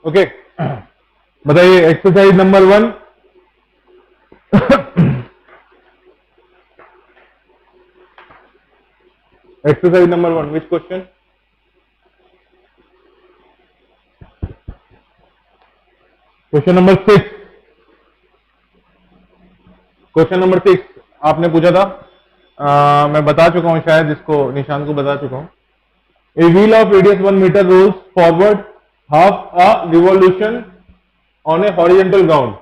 Okay, बताइए exercise number 1। Exercise number 1, which question? Question number 6। Question number 6 आपने पूछा था, मैं बता चुका हूं शायद, इसको निशान को बता चुका हूं। A wheel of radius 1 meter rolls forward half a revolution on a horizontal ground.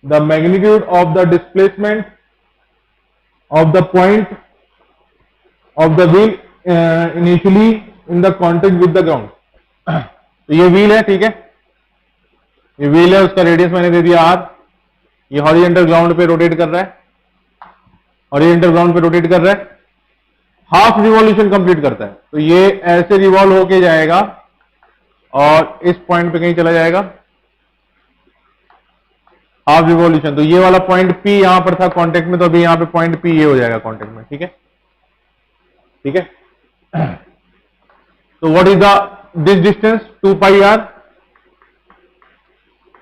The magnitude of the displacement of the point of the wheel initially in the contact with the ground. तो ये wheel है, ठीक है, ये wheel है, उसका radius मैंने दे दिया आर। ये हॉरिजॉन्टल ग्राउंड पे रोटेट कर रहा है, हॉरिजॉन्टल ग्राउंड पे रोटेट कर रहा है, हाफ रिवॉल्यूशन कंप्लीट करता है। तो ये ऐसे रिवॉल्व होके जाएगा और इस पॉइंट पे कहीं चला जाएगा, हाफ रिवॉल्यूशन। तो ये वाला पॉइंट पी यहां पर था कांटेक्ट में, तो अभी यहां पे पॉइंट पी ये हो जाएगा कांटेक्ट में, ठीक है, ठीक है। तो what is the this distance 2 pi R.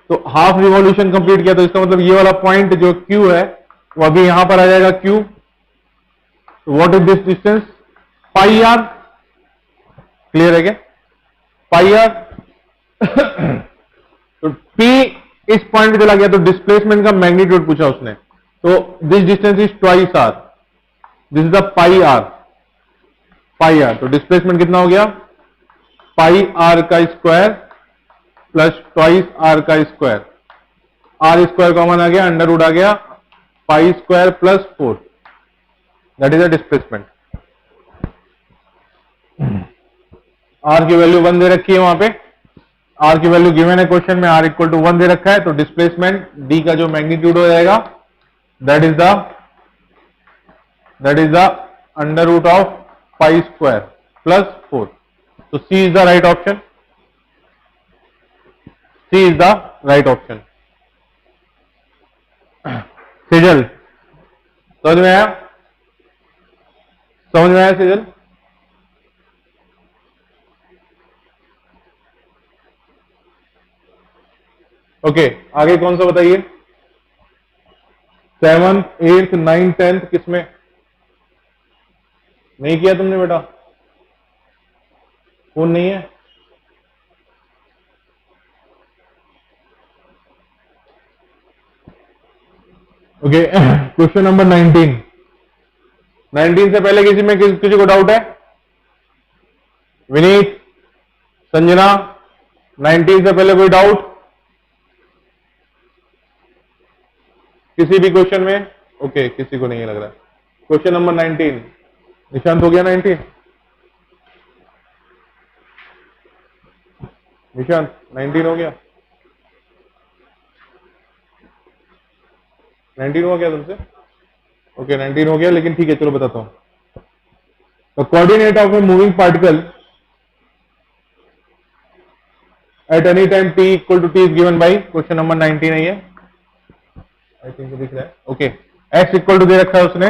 तो हाफ रिवॉल्यूशन कंप्लीट किया, तो इसका मतलब ये वाला पॉइंट जो क्यू है वो अभी यहां पर आ जाएगा क्यू। तो what is this distance pi R. Clear है क्या? Pi R. तो पी इस पॉइंट पे चला गया, तो डिस्प्लेसमेंट का मैग्नीट्यूड पूछा उसने। तो this distance is twice R, this is the pi R, pi R. तो डिस्प्लेसमेंट कितना हो गया? पाई आर का स्क्वायर प्लस ट्वाइस आर का स्क्वायर। आर स्क्वायर कॉमन आ गया, अंडर रूट आ गया, pi square plus 4, that is the displacement. R की वैल्यू 1 दे रखी है वहां पे, आर की वैल्यू गिवन है क्वेश्चन में, आर इक्वल टू 1 दे रखा है। तो डिस्प्लेसमेंट डी का जो मैग्नीट्यूड हो जाएगा that is the under root of pi square plus 4। तो C is the right option, C is the right option. Sejal समझ में आया? समझ में आया सेजल? ओके, आगे कौन सा बताइए? 7th, 8th, 9th, 10th किसमें नहीं किया तुमने बेटा? फोन नहीं है? Okay, question number 19। 19 से पहले किसी में किसी को डाउट है? विनीत, संजना, 19 से पहले कोई डाउट किसी भी क्वेश्चन में? ओके, किसी को नहीं लग रहा। क्वेश्चन नंबर 19 निशांत हो गया 19? निशांत 19 हो गया? 19 हो गया तुमसे? ओके, 19 हो गया, लेकिन ठीक है चलो बताता हूं। The coordinate of a moving particle at any time t equal to T is given by, question number 19 है ये, आई थिंक दिख रहा है। ओके, x इक्वल टू दे रखा है उसने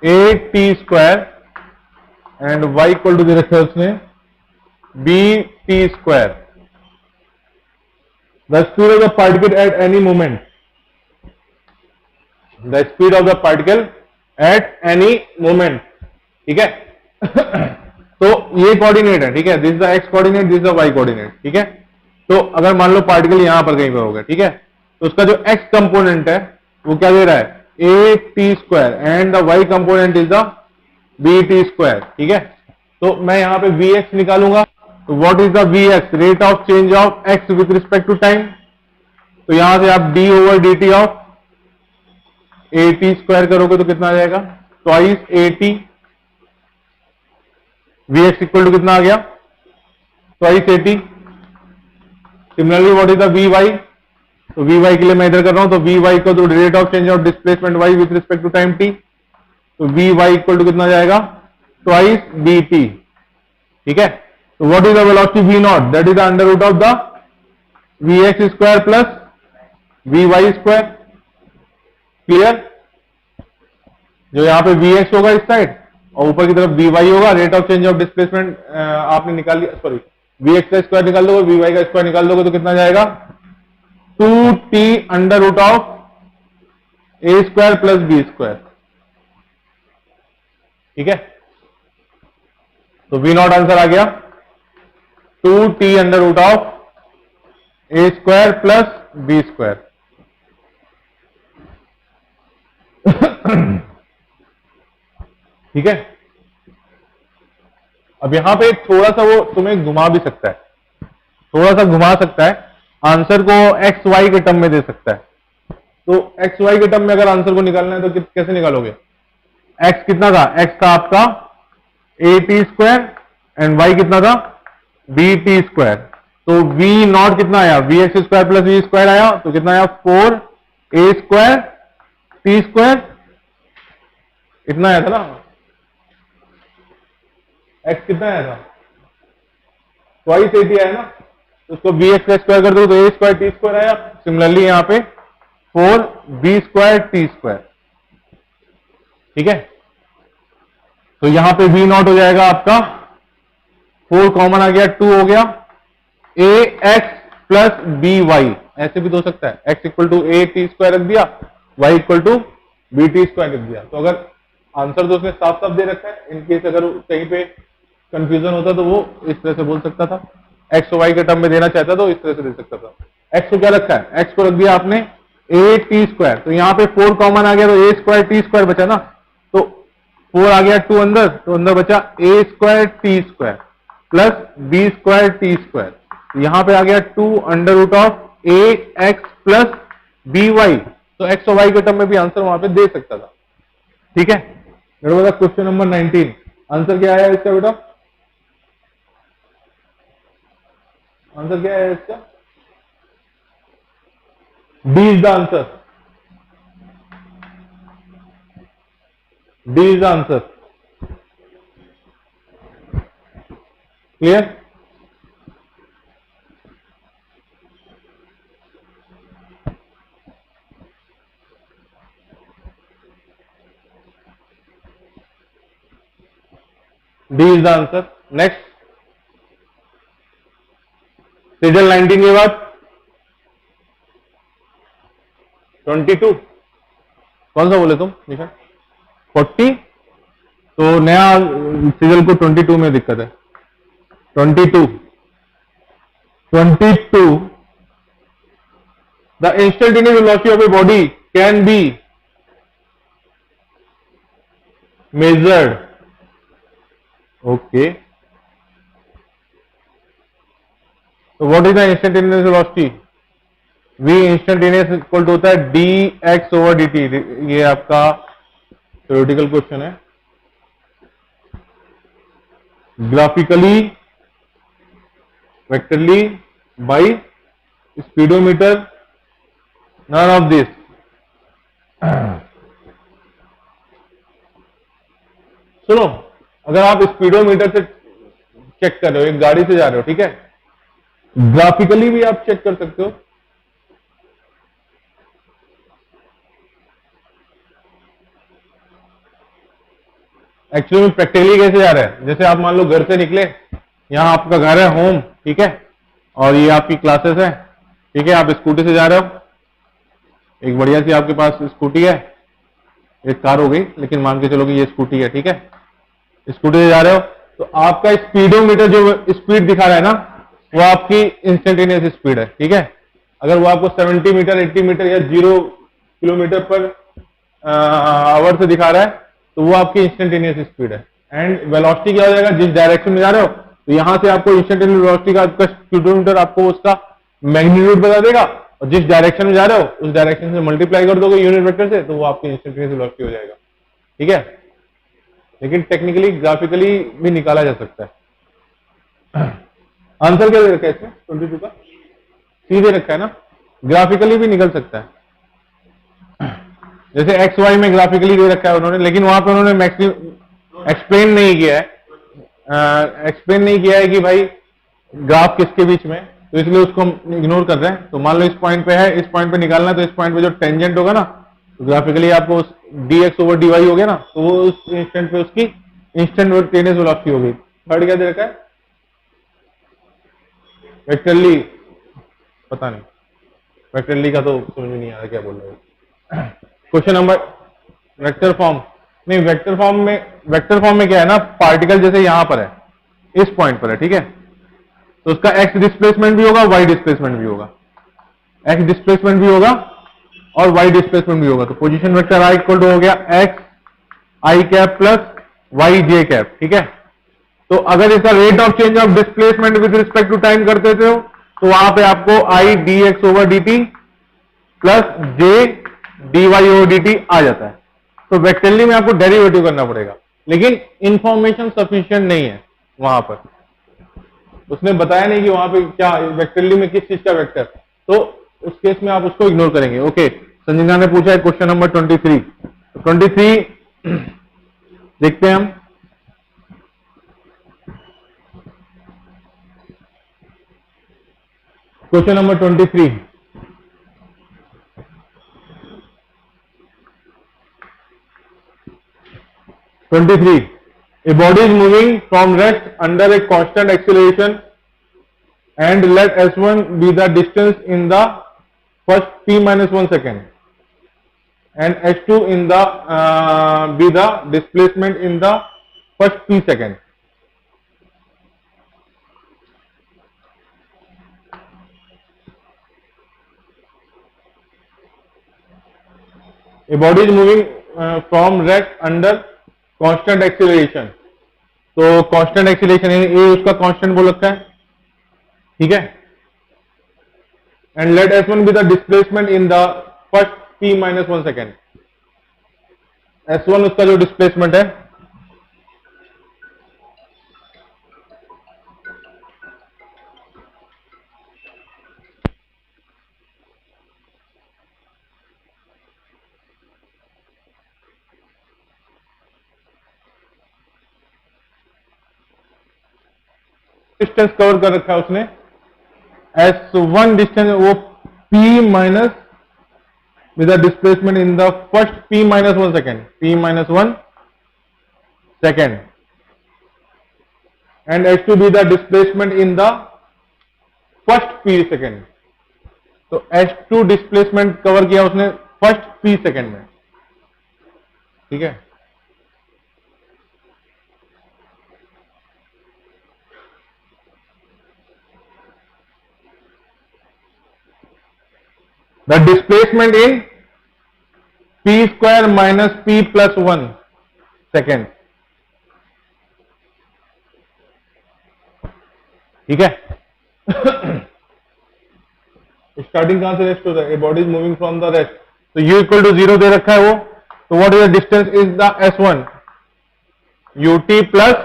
a T square and y equal to दे रखा है उसने B T square. The speed of the particle at any moment, the speed of the particle at any moment, ठीक है। तो ये कोऑर्डिनेट है, ठीक है, this is the X coordinate, this is the Y coordinate, ठीक है। तो अगर मान लो पार्टिकल यहां पर कहीं पर होगा, ठीक है, तो उसका जो एक्स कंपोनेंट है वो क्या दे रहा है? A T square and the Y component is the B T square, ठीक है। तो मैं यहां पे वी एक्स निकालूंगा। तो what is the V X? Rate of change of X with respect to time. तो यहां से आप D over D T of A T square करोगे तो कितना आ जाएगा? Twice A T. V X equal to कितना आ गया? Twice A T. Similarly what is the V Y? तो वी वाई के लिए मैं इधर कर रहा हूं, तो V Y equal to rate of change of displacement Y with respect to time T. तो वी वाई इक्वल टू कितना जाएगा? ट्वाइस बी टी, ठीक है। तो what is the velocity V naught? That is the under root of the V X square plus V Y square. Clear? जो यहां पे we x होगा इस साइड और ऊपर की तरफ वी वाई होगा, rate of change of displacement आपने निकाल लिया, सॉरी वी एक्स का स्क्वायर निकाल दोगे, वी वाई का स्क्वायर निकाल दोगे तो कितना जाएगा 2t under root of A square plus B square. ठीक है, तो वी नॉट आंसर आ गया 2t under root of A square plus B square. ठीक है, अब यहां पे थोड़ा सा वो तुम्हें घुमा भी सकता है, थोड़ा सा घुमा सकता है, आंसर को एक्स वाई के टर्म में दे सकता है। तो एक्स वाई के टर्म में अगर आंसर को निकालना है तो कैसे निकालोगे? एक्स कितना था? एक्स था आपका A T square and Y कितना था? B T square. तो वी नॉट कितना आया? V X square plus V square आया, तो कितना आया? 4 ए स्क्वायर टी स्क्वायर, इतना आया था ना। एक्स कितना आया था? ट्वाइस ए टी आया ना, तो उसको बी एक्स का स्क्वायर कर दो तो ए स्क्वायर टी स्क्वायर आया। सिमिलरली यहां पे 4 बी स्क्वायर टी स्क्वायर। ठीक है, तो यहां पे वी नॉट हो जाएगा आपका 4 कॉमन आ गया, 2 हो गया, A X plus B Y, ऐसे भी तो हो सकता है, X equal to A T square रख दिया, Y equal to B T square रख दिया। तो अगर आंसर तो उसने साफ साफ दे रखा है, इनकेस अगर कहीं पे कंफ्यूजन होता तो वो इस तरह से बोल सकता था, एक्स वाई के टर्म में देना चाहता तो इस तरह से दे सकता था। एक्स को क्या रखा है? एक्स को रख दिया आपने ए टी स्क्वायर, तो यहां पे 4 कॉमन आ गया तो ए स्क्वायर टी स्क्वायर बचा ना, तो 4 आ गया 2 अंदर, तो अंदर बचा a square T square plus B square T square. तो यहां पे आ गया 2 under root of a X plus B Y, तो एक्स और वाई के टर्म में भी आंसर वहां पे दे सकता था। ठीक है, बेटा क्वेश्चन नंबर 19 आंसर क्या आया इसका? बेटा आंसर क्या है इसका? D is the answer, D is the answer. Clear? D is the answer. Next Sejal 19 के बाद 22 कौन सा बोले तुम निशा? 40, तो नया सीजल को 22 में दिक्कत है। 22 the instantaneous velocity of a body can be measured. Okay, तो what is the instantaneous velocity? v instantaneous equal to होता है D x over D T. ये आपका थ्योरेटिकल क्वेश्चन है। Graphically, vectorally, by speedometer, none of this. सुनो, अगर आप speedometer से चेक कर रहे हो, एक गाड़ी से जा रहे हो, ठीक है, ग्राफिकली भी आप चेक कर सकते हो। एक्चुअली में प्रैक्टिकली कैसे जा रहे हैं? जैसे आप मान लो घर से निकले, यहाँ आपका घर है, होम, ठीक है, और ये आपकी क्लासेस है, ठीक है, आप स्कूटी से जा रहे हो, एक बढ़िया सी आपके पास स्कूटी है, एक कार हो गई, लेकिन मान के चलो कि ये स्कूटी है, ठीक है, स्कूटी से जा रहे हो, तो आपका स्पीडोमीटर जो स्पीड दिखा रहा है ना, वो आपकी इंस्टेंटेनियस स्पीड है। ठीक है, अगर वो आपको 70 मीटर, 80 मीटर या 0 किलोमीटर पर आवर से दिखा रहा है, तो वो आपकी इंस्टेंटेनियस स्पीड है। एंड वेलोसिटी क्या हो जाएगा? जिस डायरेक्शन में जा रहे हो, तो यहां से आपको इंस्टेंटेनियस वेलोसिटी का आपका स्पीडोमीटर आपको उसका मैग्नीट्यूड बता देगा, और जिस डायरेक्शन में जा रहे हो उस डायरेक्शन से मल्टीप्लाई कर दोगे यूनिट वेक्टर से, तो वो आपकी इंस्टेंटेनियस वेलोसिटी हो जाएगा। ठीक है, लेकिन टेक्निकली ग्राफिकली भी निकाला जा सकता है। आंसर क्या दे रखा है इसमें? 22 का सीधे रखा है ना, ग्राफिकली भी निकल सकता है। जैसे एक्स वाई में ग्राफिकली दे रखा है उन्होंने, लेकिन वहां पे उन्होंने मैक्सिमम एक्सप्लेन नहीं किया है, एक्सप्लेन नहीं किया है कि भाई ग्राफ किसके बीच में, तो इसलिए उसको हम इग्नोर कर रहे हैं। तो मान लो इस पॉइंट पे है, इस पॉइंट पे निकालना है, तो इस पॉइंट पे जो टेंजेंट होगा ना, तो ग्राफिकली आपको D x over D Y हो गया ना, तो वो उस इंस्टेंट पे उसकी इंस्टेंटेनियस वेलोसिटी हो गई। थर्ड क्या दे रखा है? वेक्टरली पता नहीं, वेक्टरली का तो समझ में नहीं आ रहा क्या बोल रहे हो। क्वेश्चन नंबर वेक्टर फॉर्म नहीं, वेक्टर फॉर्म में क्या है ना, पार्टिकल जैसे यहां पर है, इस पॉइंट पर है, ठीक है, तो उसका एक्स डिस्प्लेसमेंट भी होगा, वाई डिस्प्लेसमेंट भी होगा, एक्स डिस्प्लेसमेंट भी होगा और वाई डिस्प्लेसमेंट भी होगा। तो position vector I equal to हो गया X I cap plus Y J cap, ठीक है। तो अगर इसका rate of change of displacement with respect to time करते थे तो वहां पे आपको I D x over D T plus J D Y over D T आ जाता है। तो वेक्टरली में आपको डेरिवेटिव करना पड़ेगा, लेकिन इंफॉर्मेशन सफिशिएंट नहीं है वहां पर, उसने बताया नहीं कि वहां पे क्या वेक्टरली में किस चीज का वेक्टर, तो उस केस में आप उसको इग्नोर करेंगे। ओके, संजना ने पूछा है क्वेश्चन नंबर 23। 23 देखते हैं हम। Question number 23, a body is moving from rest under a constant acceleration and let s1 be the distance in the first p minus 1 second and s2 in the be the displacement in the first p second. A body is moving from rest under constant acceleration, तो constant acceleration ए उसका constant बोल रखा है, ठीक है, and let s1 be the displacement in the first p minus 1 second. s1 उसका जो displacement है, डिस्टेंस कवर कर रखा है उसने, s1 डिस्टेंस वो p minus with the displacement in the first p minus 1 second, p minus 1 second and s2 be the displacement in the first p second. तो s2 displacement cover किया उसने first p second में, ठीक है। The displacement in p square minus p plus 1 second, ठीक है। Starting कहां से रेस्ट होता है, a body is moving from the rest, तो u इक्वल टू 0 दे रखा है वो, तो what is the distance is the s1 ut plus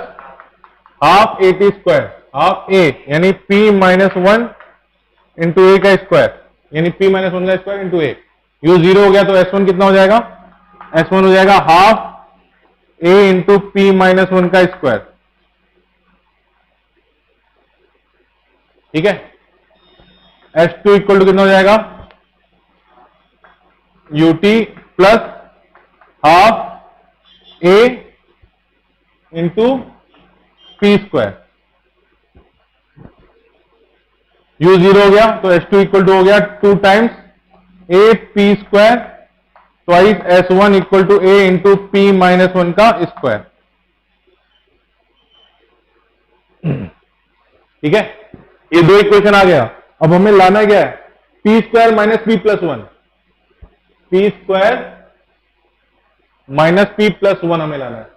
half a T square, half a यानी p माइनस 1 इंटू ए का स्क्वायर, यानी p माइनस 1 का square into ए। u 0 हो गया तो s1 कितना हो जाएगा, s1 हो जाएगा half a into p minus 1 का स्क्वायर, ठीक है। s2 इक्वल टू कितना हो जाएगा, ut plus half a into p square. u 0 हो गया तो s2 इक्वल टू हो गया 2 times a p square twice s1 equal to a into p minus 1 का स्क्वायर, ठीक है। ये दो इक्वेशन आ गया। अब हमें लाना क्या है, p square minus p plus 1, p square minus p plus 1 हमें लाना है।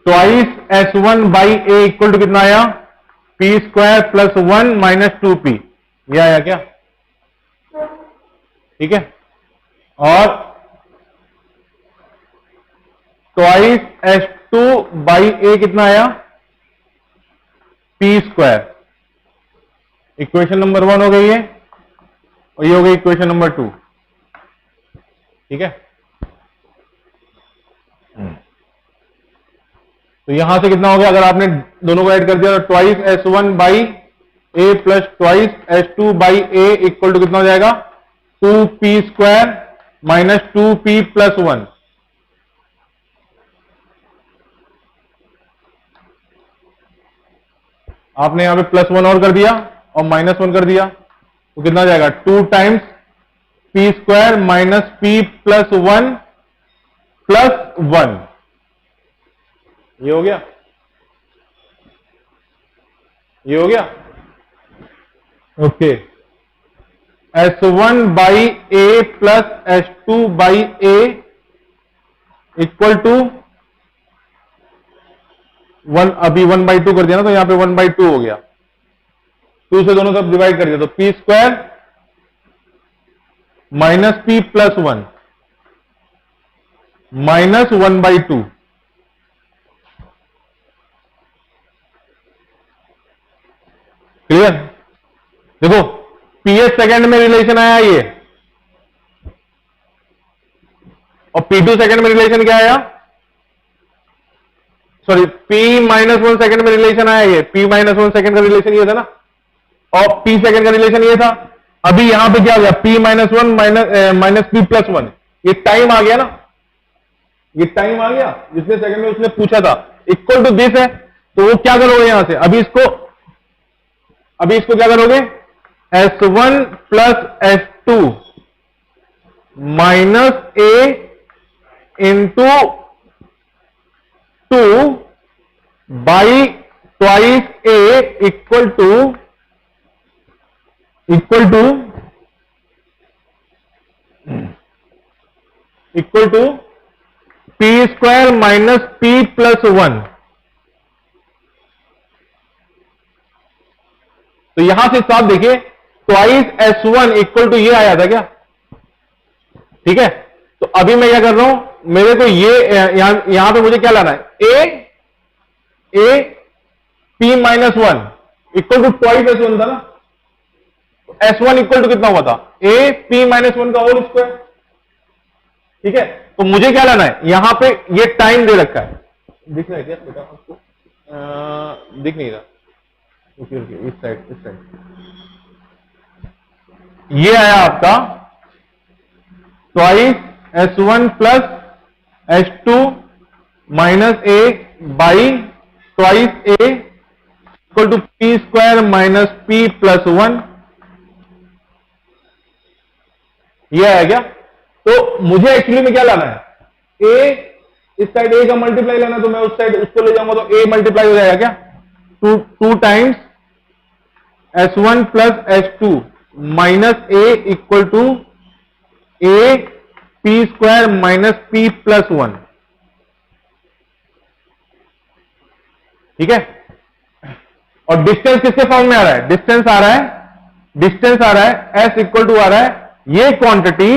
Twice s1 by a equal to कितना आया, p square plus 1 minus 2p, ये आया क्या, ठीक है। और ट्वाइस s2 बाई a कितना आया, p स्क्वायर। इक्वेशन नंबर 1 हो गई है और ये हो गई इक्वेशन नंबर 2, ठीक है। तो यहां से कितना हो गया, अगर आपने दोनों को ऐड कर दिया तो twice s1 by a plus twice s2 by a equal to कितना हो जाएगा, 2p square minus 2p plus 1, आपने यहां पे +1 और कर दिया और -1 कर दिया, तो कितना आ जाएगा 2 times P square minus P plus 1 plus 1, ये हो गया, ये हो गया। Okay, S1 by A plus S2 by A equal to 1, अभी 1/2 कर दिया ना, तो यहां पे 1/2 हो गया, 2 से दोनों तरफ डिवाइड कर दिया, तो P square minus P plus 1 minus 1/2। Clear? देखो पीएच सेकंड में रिलेशन आया ये, और P2 सेकंड में रिलेशन क्या आया, सॉरी P-1 सेकंड में रिलेशन आया ये, P-1 सेकंड का रिलेशन ये था ना, और P सेकंड का रिलेशन ये था। अभी यहां पे क्या हो गया, P-1 माइनस P प्लस 1, ये टाइम आ गया ना, ये टाइम आ गया जितने सेकंड में उसने पूछा था, इक्वल टू दिस है, तो वो क्या करोगे यहां से, अभी इसको क्या करोगे, S1 plus S2 minus A into 2 by twice A equal to P square minus P plus 1। तो यहां से साफ देखिए, ट्वाइस S1 इक्वल टू ये आया था क्या, ठीक है। तो अभी मैं क्या कर रहा हूं, मेरे को ये यहां पे मुझे क्या लाना है, ए P-1 equal to twice S1 था ना, तो S1 इक्वल टू कितना हुआ था, ए P-1 का होल स्क्वायर, ठीक है। तो मुझे क्या लाना है, यहां पे ये टाइम दे रखा है, दिख रहा है क्या बेटा आपको, दिख नहीं रहा, इस साइड ये आया आपका twice S1 plus S2 minus A by twice A equal to P square minus P plus 1, ये आया क्या। तो मुझे एक्चुअली में क्या लाना है, ए, इस साइड ए का मल्टीप्लाई लेना, तो मैं उस साइड उसको ले जाऊंगा, तो ए मल्टीप्लाई हो जाएगा क्या, 2 times S1 plus S2 minus A equal to A P square minus P plus 1, ठीक है। और डिस्टेंस किसके फॉर्म में आ रहा है, डिस्टेंस आ रहा है S इक्वल टू आ रहा है ये quantity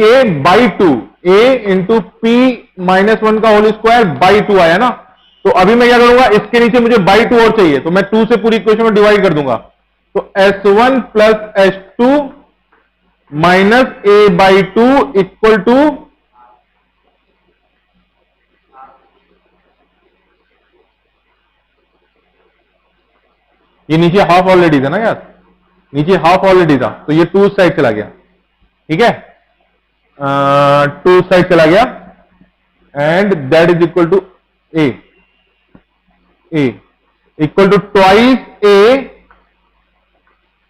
A by 2, A into P-1 का होल स्क्वायर बाई 2 आया ना। तो अभी मैं क्या करूंगा, इसके नीचे मुझे बाई 2 और चाहिए, तो मैं 2 से पूरी इक्वेशन में डिवाइड कर दूंगा, तो S1 plus S2 minus A by 2 equal to ये नीचे हाफ ऑलरेडी था ना यार, नीचे हाफ ऑलरेडी था, तो ये 2 साइड चला गया, ठीक है, 2 साइड चला गया, and that is equal to A equal to twice A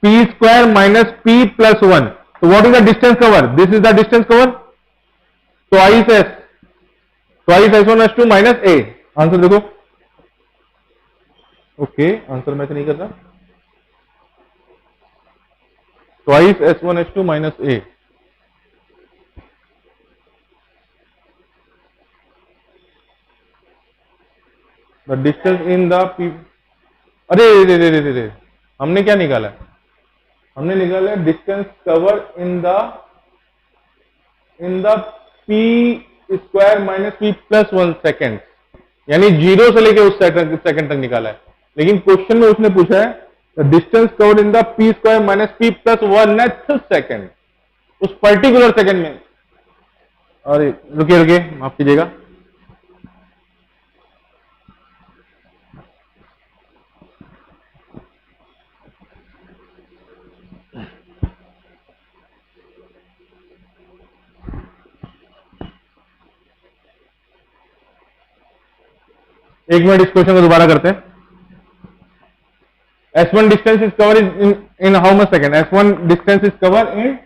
P square minus P plus 1। तो what is the distance cover, this is the distance cover, twice S1 S2 minus A. Answer देखो, okay answer match नहीं कर रहा, twice S1 S2 minus A, the distance in the P, अरे रे हमने क्या निकाला है, हमने निकाला है distance cover in the P square minus P plus 1 second, यानी 0 से लेके उस सेकंड तक निकाला है। लेकिन क्वेश्चन में उसने पूछा है distance covered in the P square minus P plus 1 second, उस पर्टिकुलर सेकंड में। अरे रुकिए माफ कीजिएगा, एक मिनट इस क्वेश्चन को दोबारा करते हैं। S1 distance is covered in how much second? S1 distance is covered in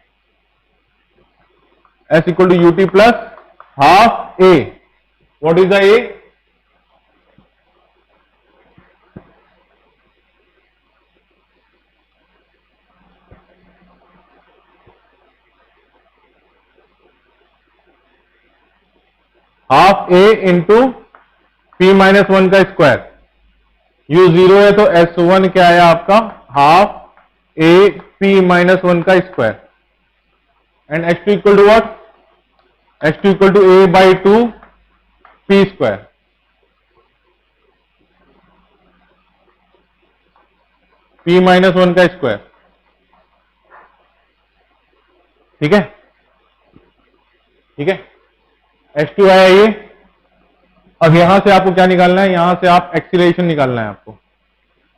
S equal to ut plus half A. What is the A? Half A into P minus 1 का square. U 0 है तो S1 क्या है आपका? Half A P minus 1 का square. And H2 equal to what? H2 equal to A by 2 P square. P minus 1 का square. ठीक है, ठीक है. H2 आया ये. अब यहां से आपको क्या निकालना है? यहां से आप एक्सीलरेशन निकालना है आपको.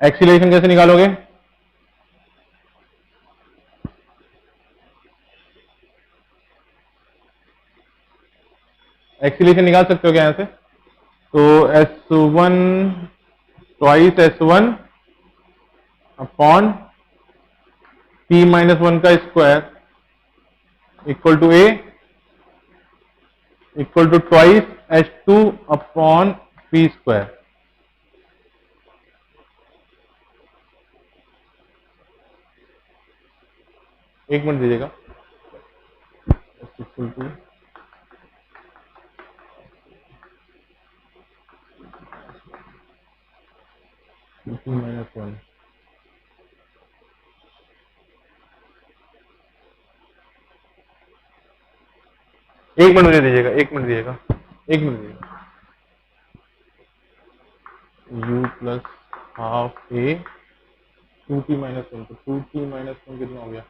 एक्सीलरेशन कैसे निकालोगे? एक्सीलरेशन निकाल सकते हो क्या यहां से? तो S1 twice S1 upon P minus 1 का square equal to A equal to twice H2 upon P square. एक मिनट दीजिएगा. Equal to minus 1. एक मिनट दीजिएगा, एक मिनट दीजिएगा, एक मिनट दीजिएगा. U plus half A 2P minus 1. तो 2P माइनस 1 कितना हो गया?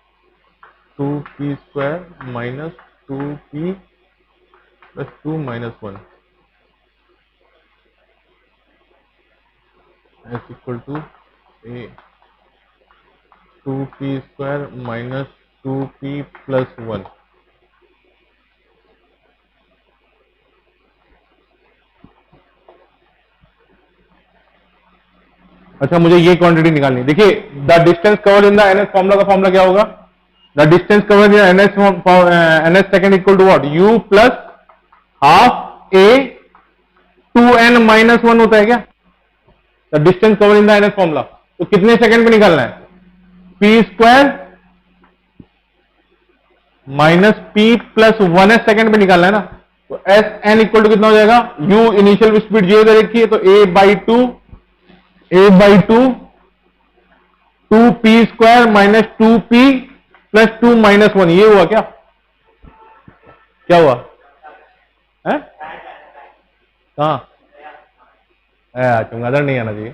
2P square minus 2P plus 2 minus 1 s equal to A 2P square minus 2P plus 1. अच्छा, मुझे ये क्वांटिटी निकालनी है. देखिए, the distance covered in the nth formula का फॉर्मूला क्या होगा? The distance covered in nth second equal to what? U plus half A 2n minus 1 होता है क्या? The distance covered in the nth formula. तो कितने सेकंड पे निकालना है? P square minus P plus 1s second पे निकालना है ना. तो Sn इक्वल टू कितना हो जाएगा? U इनिशियल स्पीड J दे रखी है तो A by 2 2P square minus 2P plus 2 minus 1. ये हुआ क्या? क्या हुआ है? कहां? चमगादड़ नहीं आना चाहिए.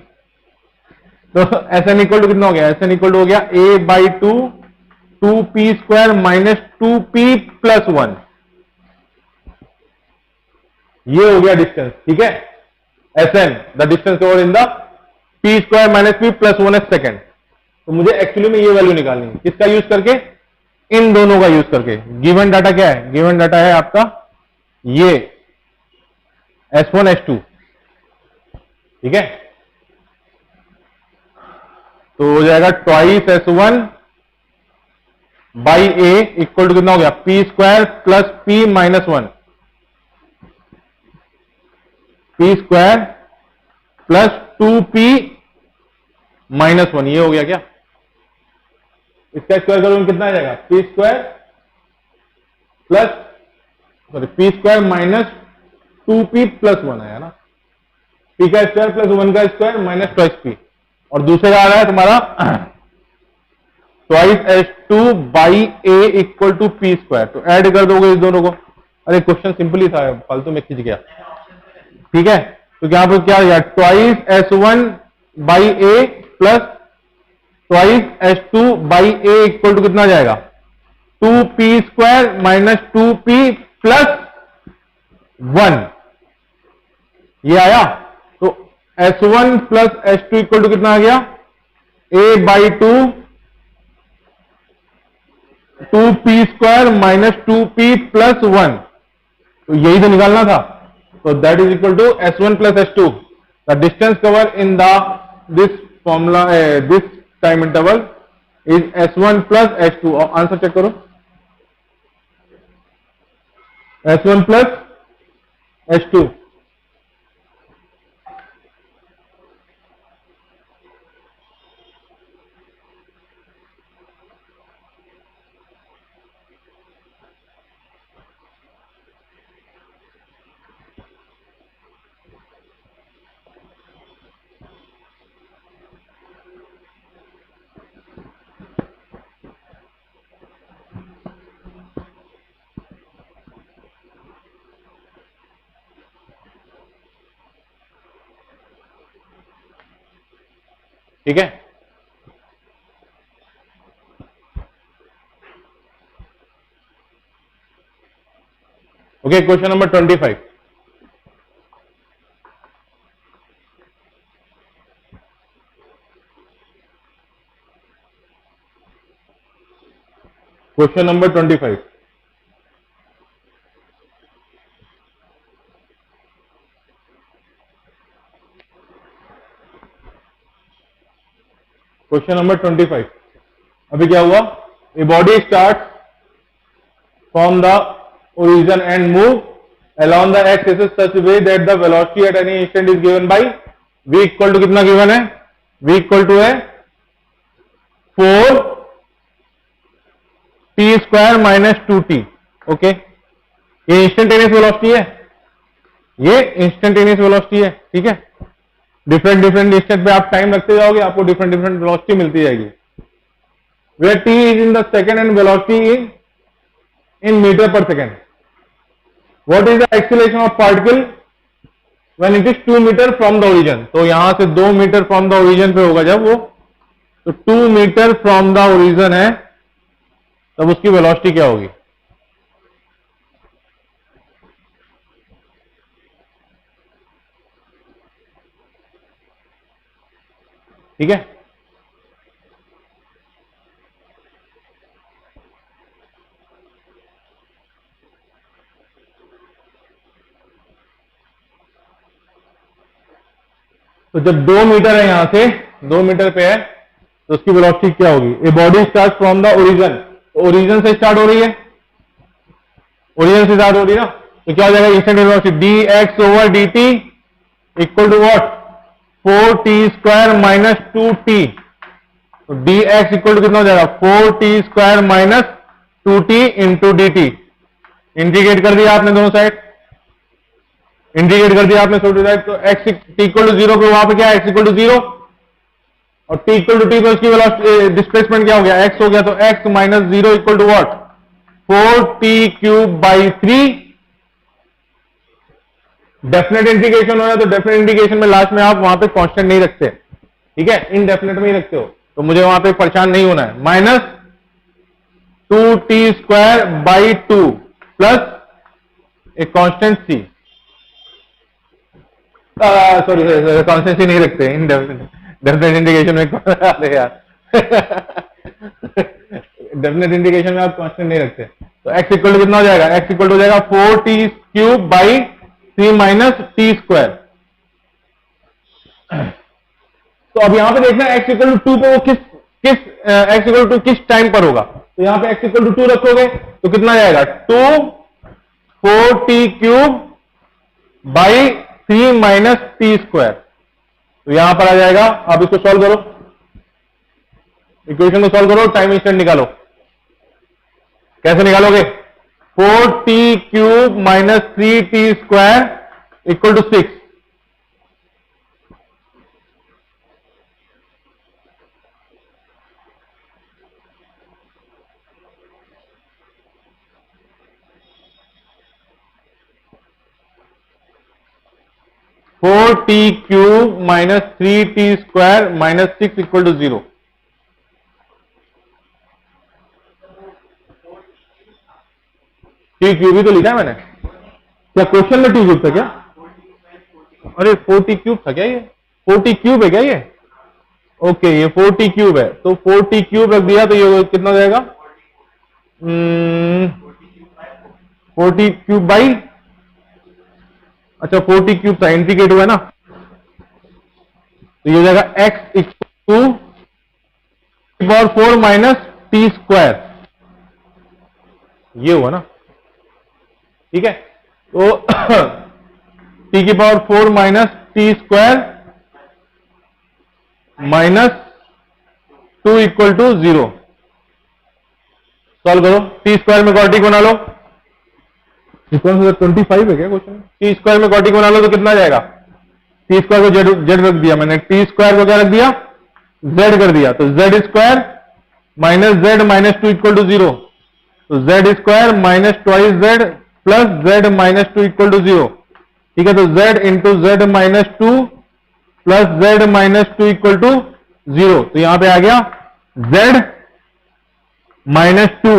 तो Sn इक्वल टू कितना हो गया? Sn इक्वल टू हो गया A by 2 2P square minus 2P plus 1. ये हो गया डिस्टेंस. ठीक है, Sn the distance covered in the P square minus P plus 1s second. तो मुझे एक्चुअली में ये वैल्यू निकालनी है. किसका यूज करके? इन दोनों का यूज करके. गिवन डाटा क्या है? गिवन डाटा है आपका ये S1 S2. ठीक है, तो हो जाएगा twice S1 by A equal to कितना हो गया? P square plus P minus 1. P square plus 2P minus 1. ये हो गया क्या? इसका स्क्वायर करोगे कितना आ जाएगा? P square plus P square minus 2P plus 1 आया ना. P का स्क्वायर प्लस 1 का स्क्वायर माइनस ट्वाइस P. और दूसरे का आ रहा है तुम्हारा twice S2 by A equal to P square. तो ऐड कर दोगे इस दोनों को. अरे क्वेश्चन सिंपल ही था, फालतू में खींच गया. ठीक है, तो यहां पर क्या गया? Twice S1 by A plus twice S2 by A equal to कितना जाएगा? 2P square minus 2P plus 1. ये आया. तो S1 plus S2 equal to कितना आ गया? A by 2 2P square minus 2P plus 1. तो यही तो निकालना था. तो that is equal to S1 plus S2. The distance cover in the this formula, this time interval is S1 plus H2। Answer check करो, S1 प्लस H2। ठीक है, okay. Question number 25। Question number 25। Question number 25। अभी क्या हुआ, a body start from the origin and move along the x axis such way that the velocity at any instant is given by v equal to कितना given है, v equal to है 4 t square minus 2t। Okay, ये instantaneous velocity है, ये instantaneous velocity है। ठीक है, different different instant पे आप टाइम रखते जाओगे, आपको डिफरेंट डिफरेंट वेलोसिटी मिलती जाएगी। Where t is in the second and velocity in meter per second. What is the acceleration of particle when it is 2 meter from the origin? तो यहां से 2 मीटर फ्रॉम द ओरिजिन पे होगा जब वो, तो 2 मीटर फ्रॉम द ओरिजिन है तब उसकी वेलोसिटी क्या होगी? ठीक है, तो जब 2 मीटर है, यहां से 2 मीटर पे है तो उसकी वेलोसिटी क्या होगी? ए body start from the origin, origin से स्टार्ट हो रही है, ओरिजिन से स्टार्ट हो रही है ना, तो क्या हो जाएगा? Instantaneous velocity d x over D t equal to what? 4t square minus 2t। तो डी एक्स इक्वल टू कितना हो जाएगा? 4t square minus 2t into D T. Integrate कर दिया आपने दोनों साइड, इंटीग्रेट कर दिया आपने छोटी साइड, तो x इक्वल टू 0 पे वहां पे क्या है? x इक्वल टू 0 और t इक्वल टू t पे उसकी वेलोसिटी डिस्प्लेसमेंट क्या हो गया? x हो गया, तो x minus 0 equal to what? 4t cube by 3। Definite integration हो रहा है, तो डेफिनेट इंटीग्रेशन में लास्ट में आप वहां पे कांस्टेंट नहीं रखते, ठीक है, इनडेफिनेट में ही रखते हो, तो मुझे वहां पे परेशान नहीं होना है। Minus 2t square by 2 plus एक कांस्टेंट c, सॉरी कॉन्स्टेंसी नहीं रखते डेफिनेट इंटीग्रेशन में। अरे यार डेफिनेट इंटीग्रेशन में आप कांस्टेंट नहीं रखते, तो x इक्वल टू कितना हो जाएगा? x इक्वल टू हो जाएगा 4t cube by 3 minus t square. तो अब यहां पे देखना x इक्वल टू 2 पे वो x इक्वल टू किस टाइम पर होगा, तो यहां पे x इक्वल टू 2 रखोगे तो कितना जाएगा? 2 4t cube by 3 minus t square. तो यहां पर आ जाएगा, आप इसको सॉल्व करो, इक्वेशन को सॉल्व करो, टाइम इंस्टेंट निकालो। कैसे निकालोगे? 4t cube minus 3t square equal to 6। Four T cube minus 3t square minus 6 equal to 0। T cube ही तो लिखा है मैंने, क्या क्वेश्चन में टी क्यूब था क्या? अरे 4t क्यूब था क्या? ये 4t क्यूब है क्या ये? ओके, ये 4t क्यूब है, तो 4t क्यूब रख दिया तो ये कितना जाएगा? 4t क्यूब बाई, अच्छा 4t क्यूब था, इंटीग्रेट हुआ है ना, तो ये हो जाएगा x equal to power 4 minus t square, ये हुआ ना, ठीक है। तो टी की power 4 minus t square minus 2 equal to 0। Solve करो, टी स्क्वायर में कॉर्टिक बना लो, 25 है क्या क्वेश्चन? टी स्क्वायर में कॉर्टिक बना लो तो कितना जाएगा? टी स्क्वायर को जेड रख दिया मैंने, टी स्क्वायर को क्या रख दिया? जेड कर दिया, तो z square minus z minus 2 equal to 0, तो z square minus twice z plus z minus 2 equal to 0, ठीक है। तो z into z minus 2 plus z minus 2 equal to 0, तो यहां पे आ गया z minus 2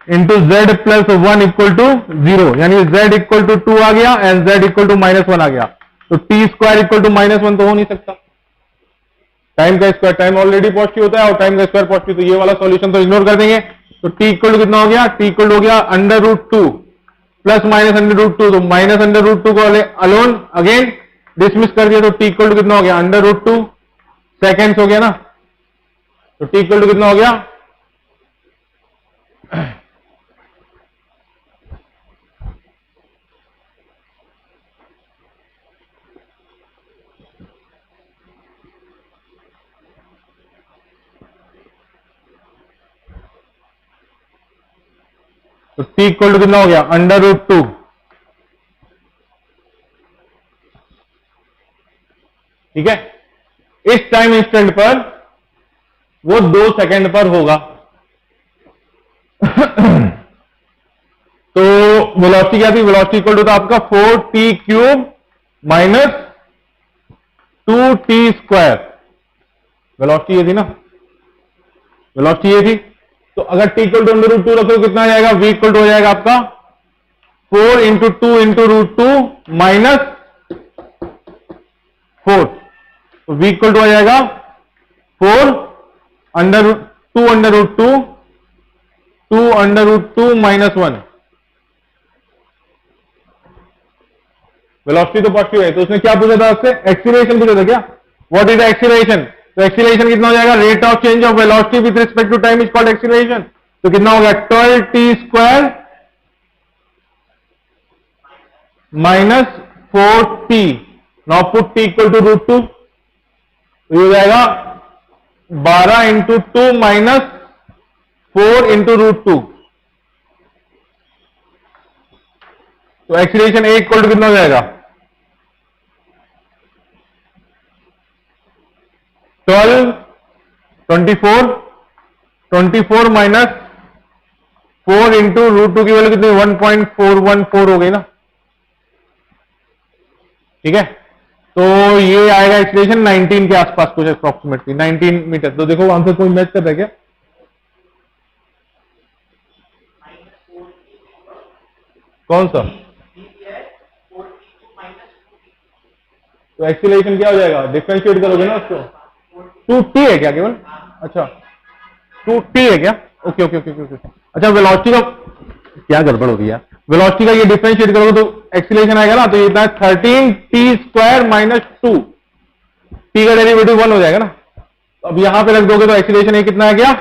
into z plus 1 equal to 0, यानी जेड इक्वल टू 2 आ गया and z equal to minus 1 आ गया। तो t square equal to minus 1 तो हो नहीं सकता, टाइम का स्क्वायर, टाइम ऑलरेडी पॉजिटिव होता है और टाइम का स्क्वायर पॉजिटिव, तो ये वाला सॉल्यूशन तो इग्नोर कर देंगे। तो टी इक्वल टू कितना हो गया? टी इक्वल हो गया under root 2 plus minus under root 2, तो माइनस अंडर रूट 2 को अलोन अगेन डिसमिस कर दिया, तो टी इक्वल टू कितना हो गया? अंडर रूट 2 सेकेंड्स हो गया ना, तो टी इक्वल टू कितना हो गया? तो टी इक्वल टू कितना हो गया? अंडर रूट 2, ठीक है। इस टाइम इंस्टेंट पर वो 2 सेकंड पर होगा। तो वेलोसिटी क्या थी? वेलोसिटी इक्वल टू था आपका 4t cube minus 2t square, velocity ये थी ना, वेलोसिटी ये थी। तो अगर t equal to under root 2 रखो कितना आ जाएगा? v इक्वल टू हो जाएगा आपका 4 इंटू 2 इंटू रूट 2 माइनस 4, तो v इक्वल टू आ जाएगा 4 under 2 under root 2 2 under root 2 minus 1। Velocity तो पॉजिटिव है, तो उसने क्या पूछा था आपसे? एक्सीलरेशन पूछा था क्या? What is the acceleration? तो एक्सीलरेशन कितना हो जाएगा? Rate of change of velocity with respect to time is called acceleration. तो कितना हो गया? 12t square minus 4t, now put t equal to root 2, तो ये हो जाएगा 12 इंटू 2 माइनस 4 इंटू रूट 2, तो एक्सीलरेशन ए इक्वल टू कितना हो जाएगा? 12 24 माइनस 4 इंटू रूट 2 की वैल्यू कितनी? 1.414 हो गई ना, ठीक है। तो ये आएगा एक्सीलरेशन 19 के आसपास कुछ अप्रोक्सीमेटली 19 मीटर। तो देखो आंसर कोई मैच कर रहा है क्या? कौन सा? तो एक्सीलरेशन क्या हो जाएगा? डिफरेंशिएट करोगे ना उसको, 2t है क्या केवल? अच्छा 2t है क्या? Okay okay okay okay. अच्छा वेलोसिटी का क्या गड़बड़ होगी यार? वेलोसिटी का ये डिफरेंशिएट करोगे तो एक्सीलरेशन आएगा ना, तो ये 13t स्क्वायर माइनस 2, t का डेरिवेटिव 1 हो जाएगा ना। तो अब यहां पे रख दोगे तो एक्सीलरेशन ये कितना आ गया?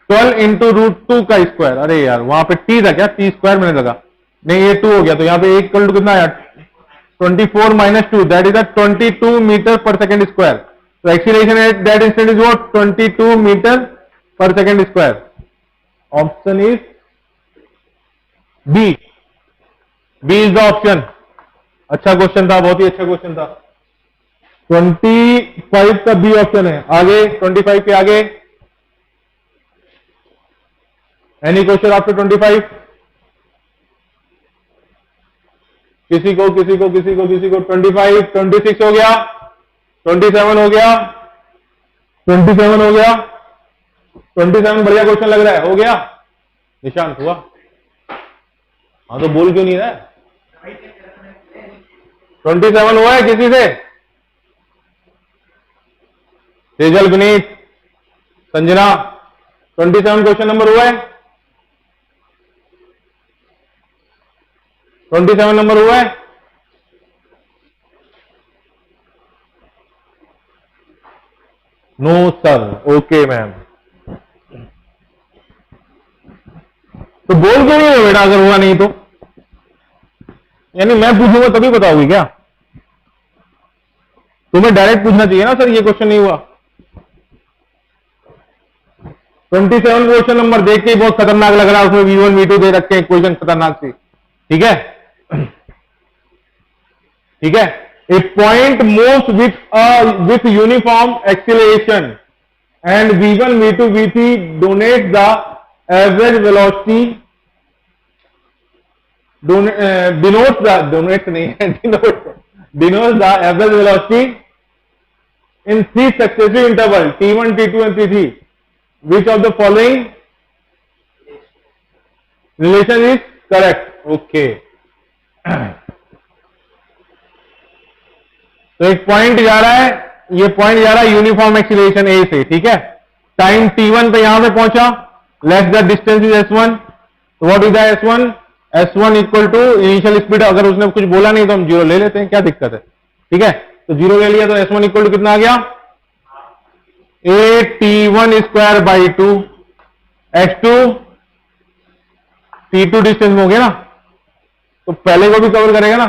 12 इंटू रूट 2 का स्क्वायर। अरे यार वहां पे t था क्या? t स्क्वायर मैंने लगा, नहीं ये 2 हो गया, तो यहां पे एक इक्वल टू कितना आया? 24 minus 2, that is 22 metre per second square. तो acceleration at that instant is what? 22 metre per second square. Option is B, B is the option. अच्छा क्वेश्चन था, बहुत ही अच्छा क्वेश्चन था। 25 का बी ऑप्शन है। आगे 25 के आगे एनी क्वेश्चन आफ्टर 25? किसी को 25, 26 हो गया, 27 हो गया, 27 हो गया, 27 बढ़िया क्वेश्चन लग रहा है, हो गया? निशांत हुआ? हाँ तो बोल क्यों नहीं रहा है? 27 हुआ है किसी से? तेजल, विनीत, संजना, 27 क्वेश्चन नंबर हुआ है? 27 नंबर हुआ है? No sir, okay ma'am. तो बोल क्यों नहीं हो बेटा अगर हुआ नहीं तो? यानी मैं पूछूंगा तभी बताओगी क्या? तुम्हें डायरेक्ट पूछना चाहिए ना सर ये क्वेश्चन नहीं हुआ। 27 क्वेश्चन नंबर देख के बहुत खतरनाक लग रहा है, उसमें V1 V2 दे रखे हैं, क्वेश्चन खतरनाक सी। ठीक है, ठीक है। A point moves with uniform acceleration and V1 V2 V3 donate the average velocity denotes the donate नहीं है denotes the average velocity in three successive intervals T1 T2 and T3. Which of the following relation is correct? Okay. तो एक point जा रहा है, ये point जा रहा है यूनिफॉर्म एक्सीलरेशन ए से, ठीक है। टाइम T1 पे यहां पे पहुंचा, let the distance is S1। तो what is the S1? S1 equal to initial speed, अगर उसने कुछ बोला नहीं तो हम जीरो ले लेते हैं, क्या दिक्कत है, ठीक है। तो जीरो ले लिया तो S1 इक्वल टू कितना आ गया? 8T1 square by 2 X2 T2 distance हो गया ना, तो पहले को भी कवर करेगा ना।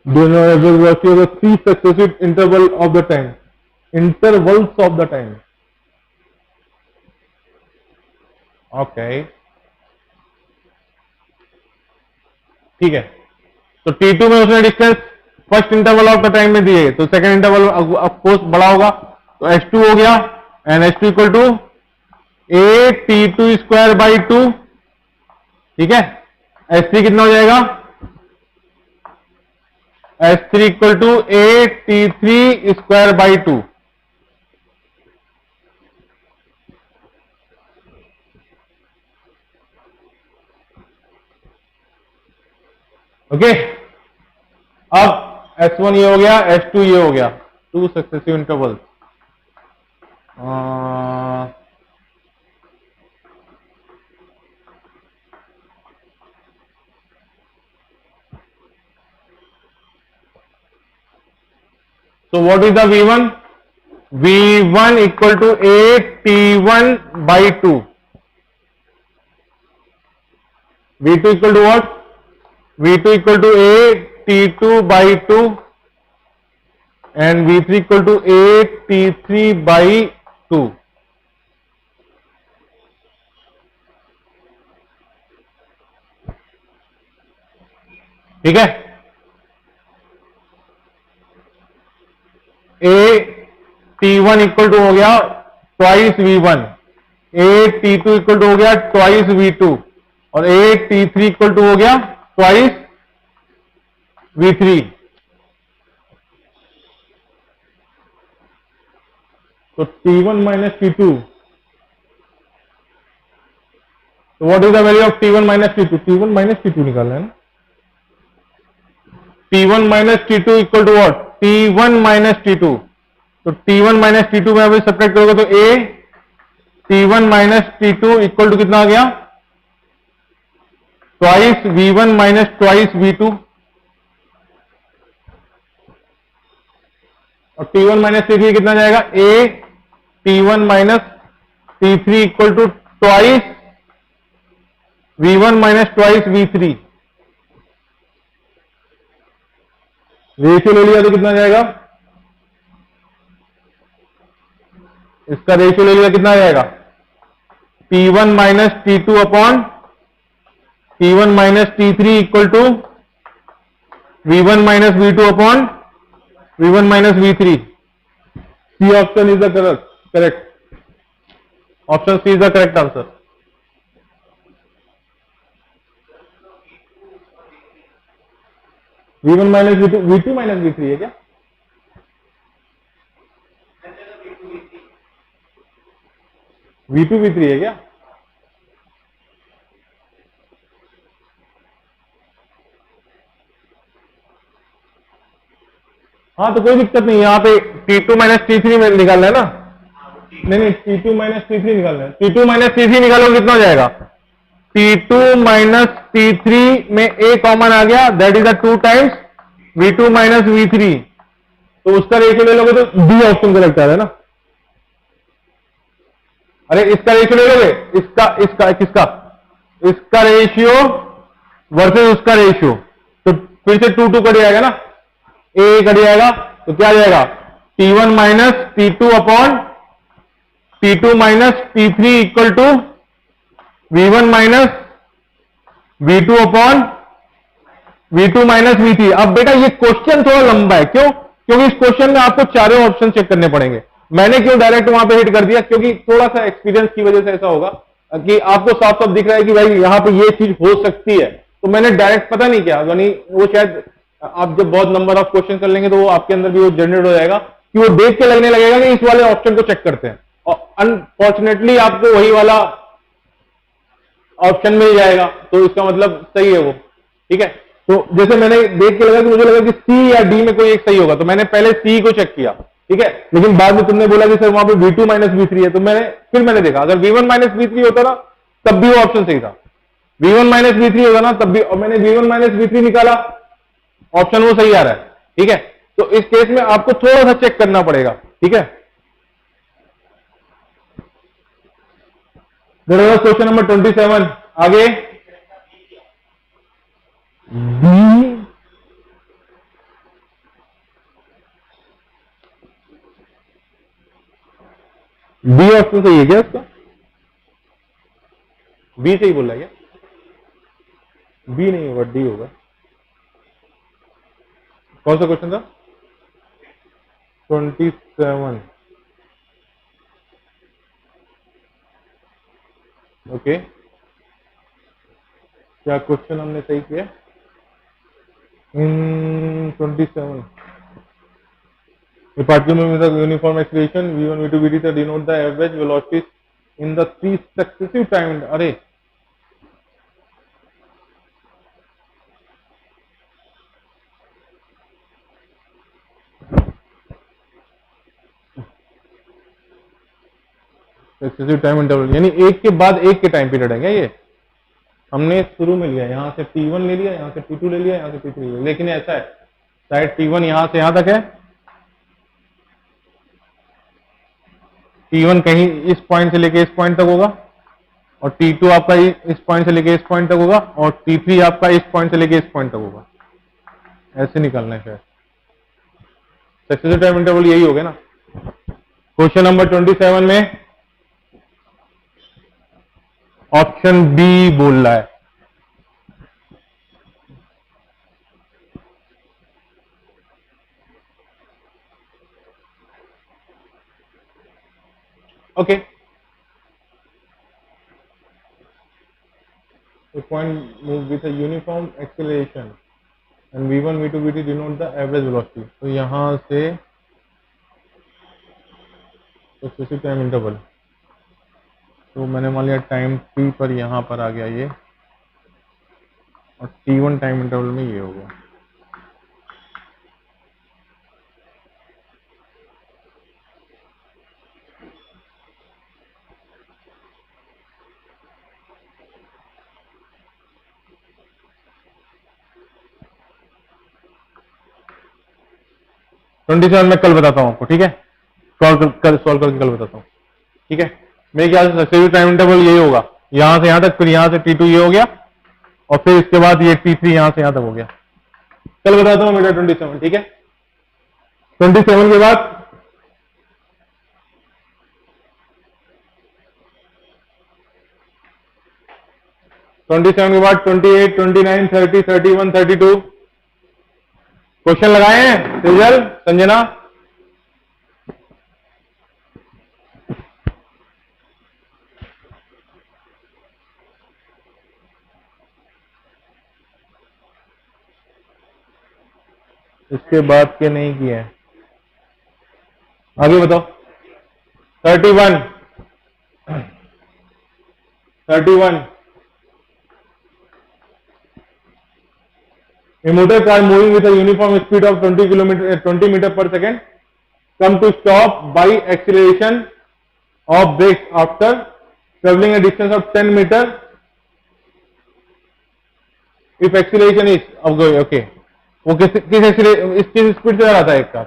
Three successive interval of the time, intervals of the time. Okay, ठीक है। तो T2 में उसने distance first interval of the time में दिए, तो सेकंड इंटरवल ऑफ कोर्स बड़ा होगा, तो H2 हो गया, and H2 equal to 8T2 square by 2, ठीक है। H3 कितना हो जाएगा? H3 equal to 8T3 square by 2। Okay, अब S1 ये हो गया, S2 ये हो गया, two successive interval. So what is the V1? V1 equal to 8T1 by 2. V2 equal to what? V2 equal to 8T2 by 2 and V3 equal to 8T3 by 2. ठीक है, T1 equal to हो गया twice V1, 8T2 equal to हो गया twice V2 और 8T3 equal to हो गया twice V3। तो T1 माइनस T2, तो what is the value of T1 minus T2? T1 minus T2 निकालना है ना। T1 minus T2 equal to what? T1 minus T2। तो T1 माइनस T2 में अभी सब्ट्रैक्ट करोगे तो A T1 minus T2 equal to कितना आ गया? Twice V1 minus twice V2, और T1 माइनस T3 कितना जाएगा? A T1 minus T3 equal to twice V1 minus twice V3। Ratio ले लिया तो कितना जाएगा? इसका रेशियो ले लिया कितना जाएगा? T1 minus T2 upon T1 minus T3 equal to V1 minus V2 upon V1 minus V3। C option is the correct, option C is the correct answer. V1 minus V2, V2 minus V3 है क्या? V2 V3 है क्या? हाँ, तो कोई दिक्कत नहीं, यहाँ पे T2 माइनस T3 में निकालना है ना। नहीं, T2 माइनस T3 निकालना है। T2 माइनस T3 निकालो कितना हो जाएगा? T2 माइनस T3 में A कॉमन आ गया, that is the 2 times V2 minus V3। तो उसका रेशियो ले लोगे तो डी ऑप्शन करेक्ट आ रहा है ना। अरे इसका रेशियो ले लोगे, इसका किसका? इसका रेशियो वर्सेस उसका रेशियो, तो फिर से 2 कट जाएगा ना, ए कट जाएगा, तो क्या आ जाएगा T1 minus T2 upon T2 minus T3 equal to V1 minus V2 upon V2 minus V3। अब बेटा ये क्वेश्चन थोड़ा लंबा है, क्यों? क्योंकि इस क्वेश्चन में आपको चारों ऑप्शन चेक करने पड़ेंगे। मैंने क्यों डायरेक्ट वहां पे हिट कर दिया, क्योंकि थोड़ा सा एक्सपीरियंस की वजह से ऐसा होगा कि आपको साफ साफ दिख रहा है कि भाई यहां पे ये चीज हो सकती है, तो मैंने डायरेक्ट पता नहीं किया, यानी वो शायद आप जब बहुत नंबर ऑफ क्वेश्चन कर लेंगे तो वो आपके अंदर भी वो जनरेट हो जाएगा कि वो देख के लगने लगेगा कि इस वाले ऑप्शन को चेक करते हैं, और अनफॉर्चुनेटली आपको वही वाला ऑप्शन मिल जाएगा, तो इसका मतलब सही है वो, ठीक है। तो जैसे मैंने देख के लगा कि मुझे लगा कि सी या डी में कोई एक सही होगा, तो मैंने पहले सी को चेक किया, ठीक है, लेकिन बाद में तुमने बोला कि सर वहां पे V2 माइनस V3 है, तो मैंने देखा अगर V1 माइनस V3 होता ना तब भी वो ऑप्शन सही था, V1 माइनस V3 होगा ना तब भी, और मैंने V1 माइनस V3 निकाला, ऑप्शन वो सही आ रहा है, ठीक है। तो इस केस में आपको थोड़ा सा चेक करना पड़ेगा, ठीक है। क्वेश्चन नंबर 27 आगे, बी ऑप्शन सही है क्या इसका? बी सही बोल रहा है क्या? बी नहीं होगा, डी होगा। कौन सा क्वेश्चन था? 27। ओके, क्या क्वेश्चन हमने सही किया? इन 27 particular with the uniform acceleration v1 v2 v3 that denote the average velocities in the three successive time। अरे सक्सेसिव टाइम इंटरवल यानी एक के बाद एक के टाइम पीरियड है क्या ये? हमने शुरू में लिया, यहां से T1 ले लिया, यहां से T2 ले लिया, यहां से T3 ले लिया, लेकिन ऐसा है शायद T1 यहां से यहां तक है, T1 कहीं इस पॉइंट से लेके इस पॉइंट तक होगा, और T2 आपका इस पॉइंट से लेके इस पॉइंट तक होगा, और T3 आपका इस पॉइंट से लेके इस पॉइंट तक होगा। ऐसे निकालना है शायद, सक्सेसिव टाइम इंटरवल यही हो गया ना। क्वेश्चन नंबर 27 में ऑप्शन बी बोल रहा है। Okay, a point move with a uniform acceleration and v1 v2 v3 denote the average velocity। तो यहां से सक्सेसिव टाइम इंटरवल, तो मैंने मान लिया टाइम t पर यहां पर आ गया ये, और t1 टाइम इंटरवल में ये हो गया। ट्वेंटी सेवन में कल बताता हूं आपको, ठीक है, सॉल्व करके कल बताता हूं, ठीक है। मेरे ख्याल से सक्सेसिव टाइम इंटरवल यही होगा, यहां से यहां तक, फिर यहां से T2 ये हो गया, और फिर इसके बाद ये T3 यहां से यहां तक हो गया। कल बताता हूं बेटा 27, ठीक है। 27 के बाद 27 के बाद 28, 29, 30, 31, 32 क्वेश्चन लगाए हैं रिजल संजना? इसके बाद के नहीं किए हैं, आगे बताओ। 31, 31 A motor car moving with a uniform speed of 20 meter per second come to stop by acceleration of brakes after traveling a distance of 10 meter if acceleration is okay। वो किस स्पीड से आ रहा था एक car?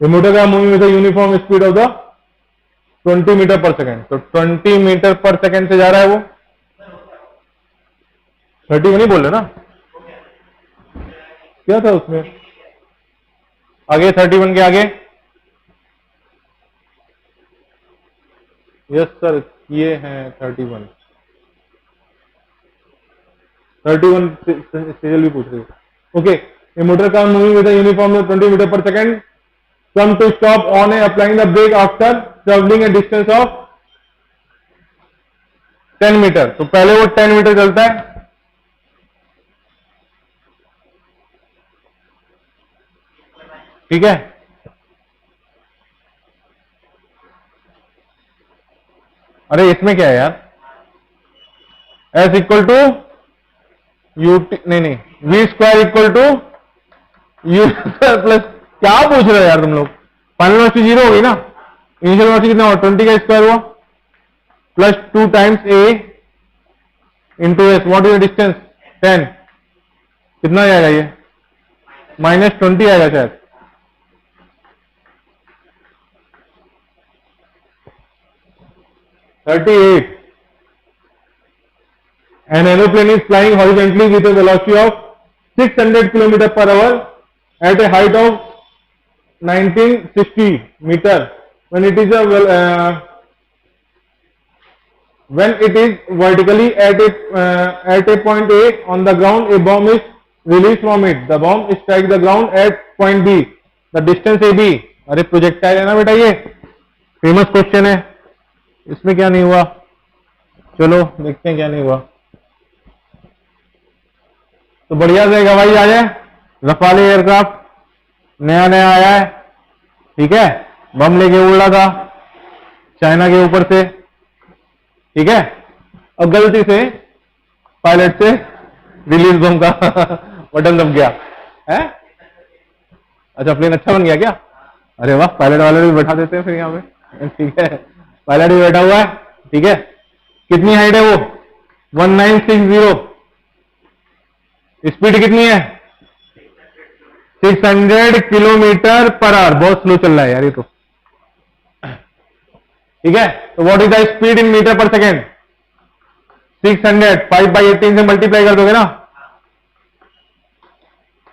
A motor car moving with uniform speed of the 20 metre per second. तो 20 metre per second से जा रहा है वो। 31 ही बोल रहे ना, क्या था उसमें आगे? 31 के आगे यस सर ये हैं 31 सीरियल भी पूछ रही है। ओके, a motor car moving with uniform 20 metre per second come to stop on applying the brake after traveling a distance of 10 metre. तो पहले वो 10 मीटर चलता है, ठीक है। अरे इसमें क्या है यार, S equal to u t, नहीं V square equal to u square plus, क्या पूछ रहे हो यार तुम लोग? फाइनल वेलोसिटी 0 होगी ना, इनिशियल वेलोसिटी कितना हुआ? 20 का स्क्वायर हुआ plus 2 times a into S. What is the distance? 10। कितना जाएगा ये? -20 आएगा शायद। -38। An aeroplane is flying horizontally with a velocity of 600 km per hour at a height of 1960 meter. When it is vertically at a point A on the ground, a bomb is released from it. The bomb strikes the ground at point B. The distance AB. अरे projectile है ना बेटा, ये famous question है, इसमें क्या नहीं हुआ? चलो देखते हैं क्या नहीं हुआ। तो बढ़िया से गवाही आ जाए, रफाल एयरक्राफ्ट नया नया आया है, ठीक है, बम लेके उड़ रहा था चाइना के ऊपर से, ठीक है, और गलती से पायलट से रिलीज बम का बटन दब गया है। अच्छा प्लेन अच्छा बन गया क्या? अरे वाह, पायलट वाले भी बैठा देते हैं फिर यहाँ पे, ठीक है, पायलट भी बैठा हुआ है, ठीक है। कितनी हाइट है वो? 1960। स्पीड कितनी है? 600 किलोमीटर पर आवर। बहुत स्लो चल रहा है यार ये तो, ठीक है। तो what is the speed in metre per second? 600 5/18 से मल्टीप्लाई कर दोगे ना,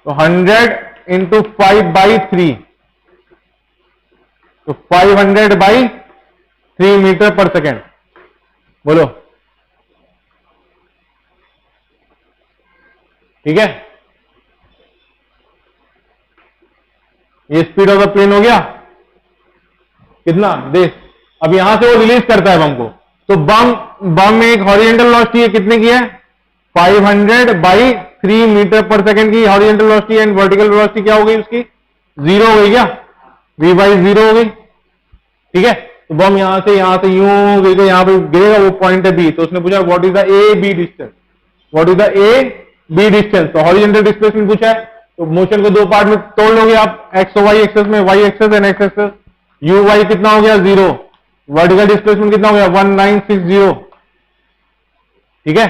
तो 100 इंटू 5/3, तो 500/3 मीटर पर सेकेंड। बोलो, ठीक है। ये स्पीड ऑफ द प्लेन हो गया कितना? देख, अब यहां से वो रिलीज करता है बम को, तो बम में एक हॉरिजॉन्टल वेलोसिटी है, कितने की है? 500/3 मीटर पर सेकेंड की horizontal velocity, and vertical velocity क्या हो गई उसकी? 0 हो गई क्या? v/0 हो गई, ठीक है। तो बम यहां से यूं गिरेगा, यहां पे गिरेगा, वो पॉइंट है बी। तो उसने पूछा what is the A B distance, what is the A B distance. तो हॉरिजॉन्टल डिस्प्लेसमेंट पूछा है, तो मोशन को दो पार्ट में तोड़ लोगे आप, एक्स और वाई एक्सेस में, y axis and x axis. U y कितना हो गया? 0। वर्टिकल डिस्प्लेसमेंट कितना हो गया? 1960, ठीक है।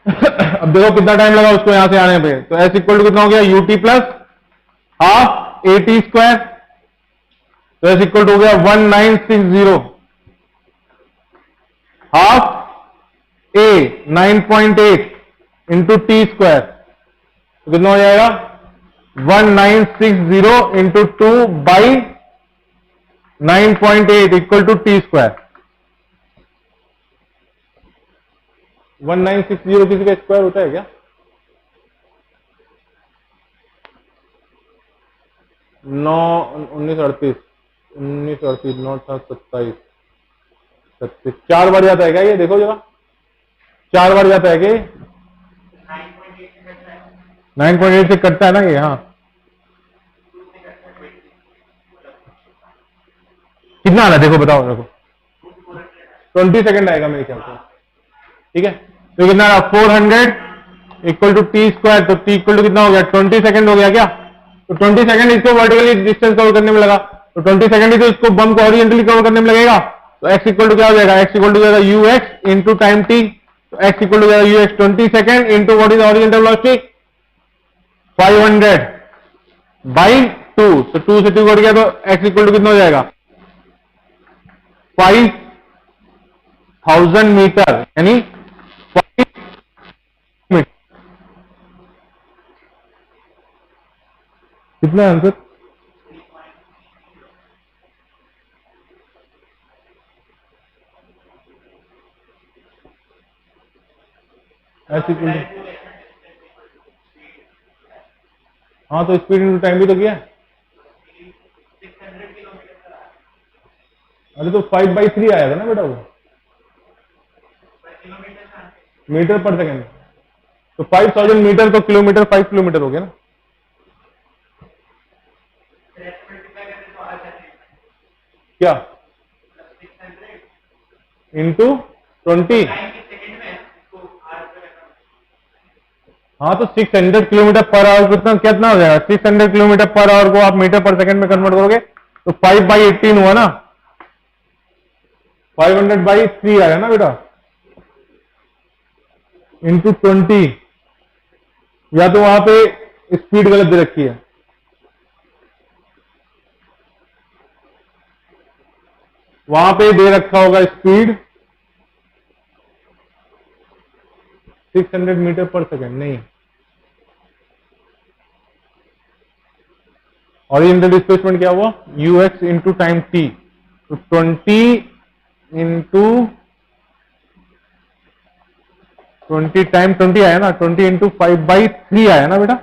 अब देखो कितना टाइम लगा उसको यहां से आने पे, तो एस इक्वल टू कितना हो गया? U t plus half a T square, तो एस इक्वल टू हो गया 1960 half a 9.8 into T square, तो कितना हो जाएगा? 1960 into 2/9.8 equal to t square. 1960 किसी का स्क्वायर होता है क्या? 1938 9 7 27 36 4 बार जाता है क्या ये? देखो जरा, 4 बार जाता है क्या? 9.8 से कटता है ना ये, हाँ। कितना आ रहा है देखो, बताओ मेरे को। 20 सेकंड आएगा मेरे ख्याल से, ठीक है। तो कितना आ रहा? 400 इक्वल टू टी स्क्वायर, तो टी इक्वल टू कितना हो गया? 20 सेकंड हो गया क्या? तो 20 सेकंड इसको वर्टिकली डिस्टेंस कवर करने में लगा, तो 20 सेकंड ही तो इसको बम को हॉरिजॉन्टली कवर करने में लगेगा। तो x इक्वल टू क्या हो जाएगा? x इक्वल टू जाएगा you x into time T, तो x इक्वल टू जाएगा you x 20 second into what is horizontal velocity? 500/2 2, तो 2 से 2 कट गया तो x इक्वल टू कितना हो जाएगा 5000 मीटर, यानी 5 मीटर। कितना आंसर? ऐसी हाँ, तो स्पीड इंटू टाइम भी तो किया। अरे तो 5/3 आया था ना बेटा, वो मीटर पर सेकेंड, तो 5000 मीटर तो किलोमीटर 5 किलोमीटर हो गया ना। क्या इंटू 20? हाँ, तो 600 किलोमीटर पर आवर कितना कितना हो जाएगा? 600 किलोमीटर पर आवर को आप मीटर पर सेकंड में कन्वर्ट करोगे तो 5/18 हुआ ना, 500/3 आया ना बेटा, इंटू 20। या तो वहां पे स्पीड गलत दे रखी है, वहां पे दे रखा होगा स्पीड 600 मीटर पर सेकंड, नहीं। ओरिजिनल डिस्प्लेसमेंट क्या हुआ? ux इंटू टाइम t, तो 20 इंटू 20 टाइम 20 आया ना, 20 इंटू 5/3 आया ना बेटा,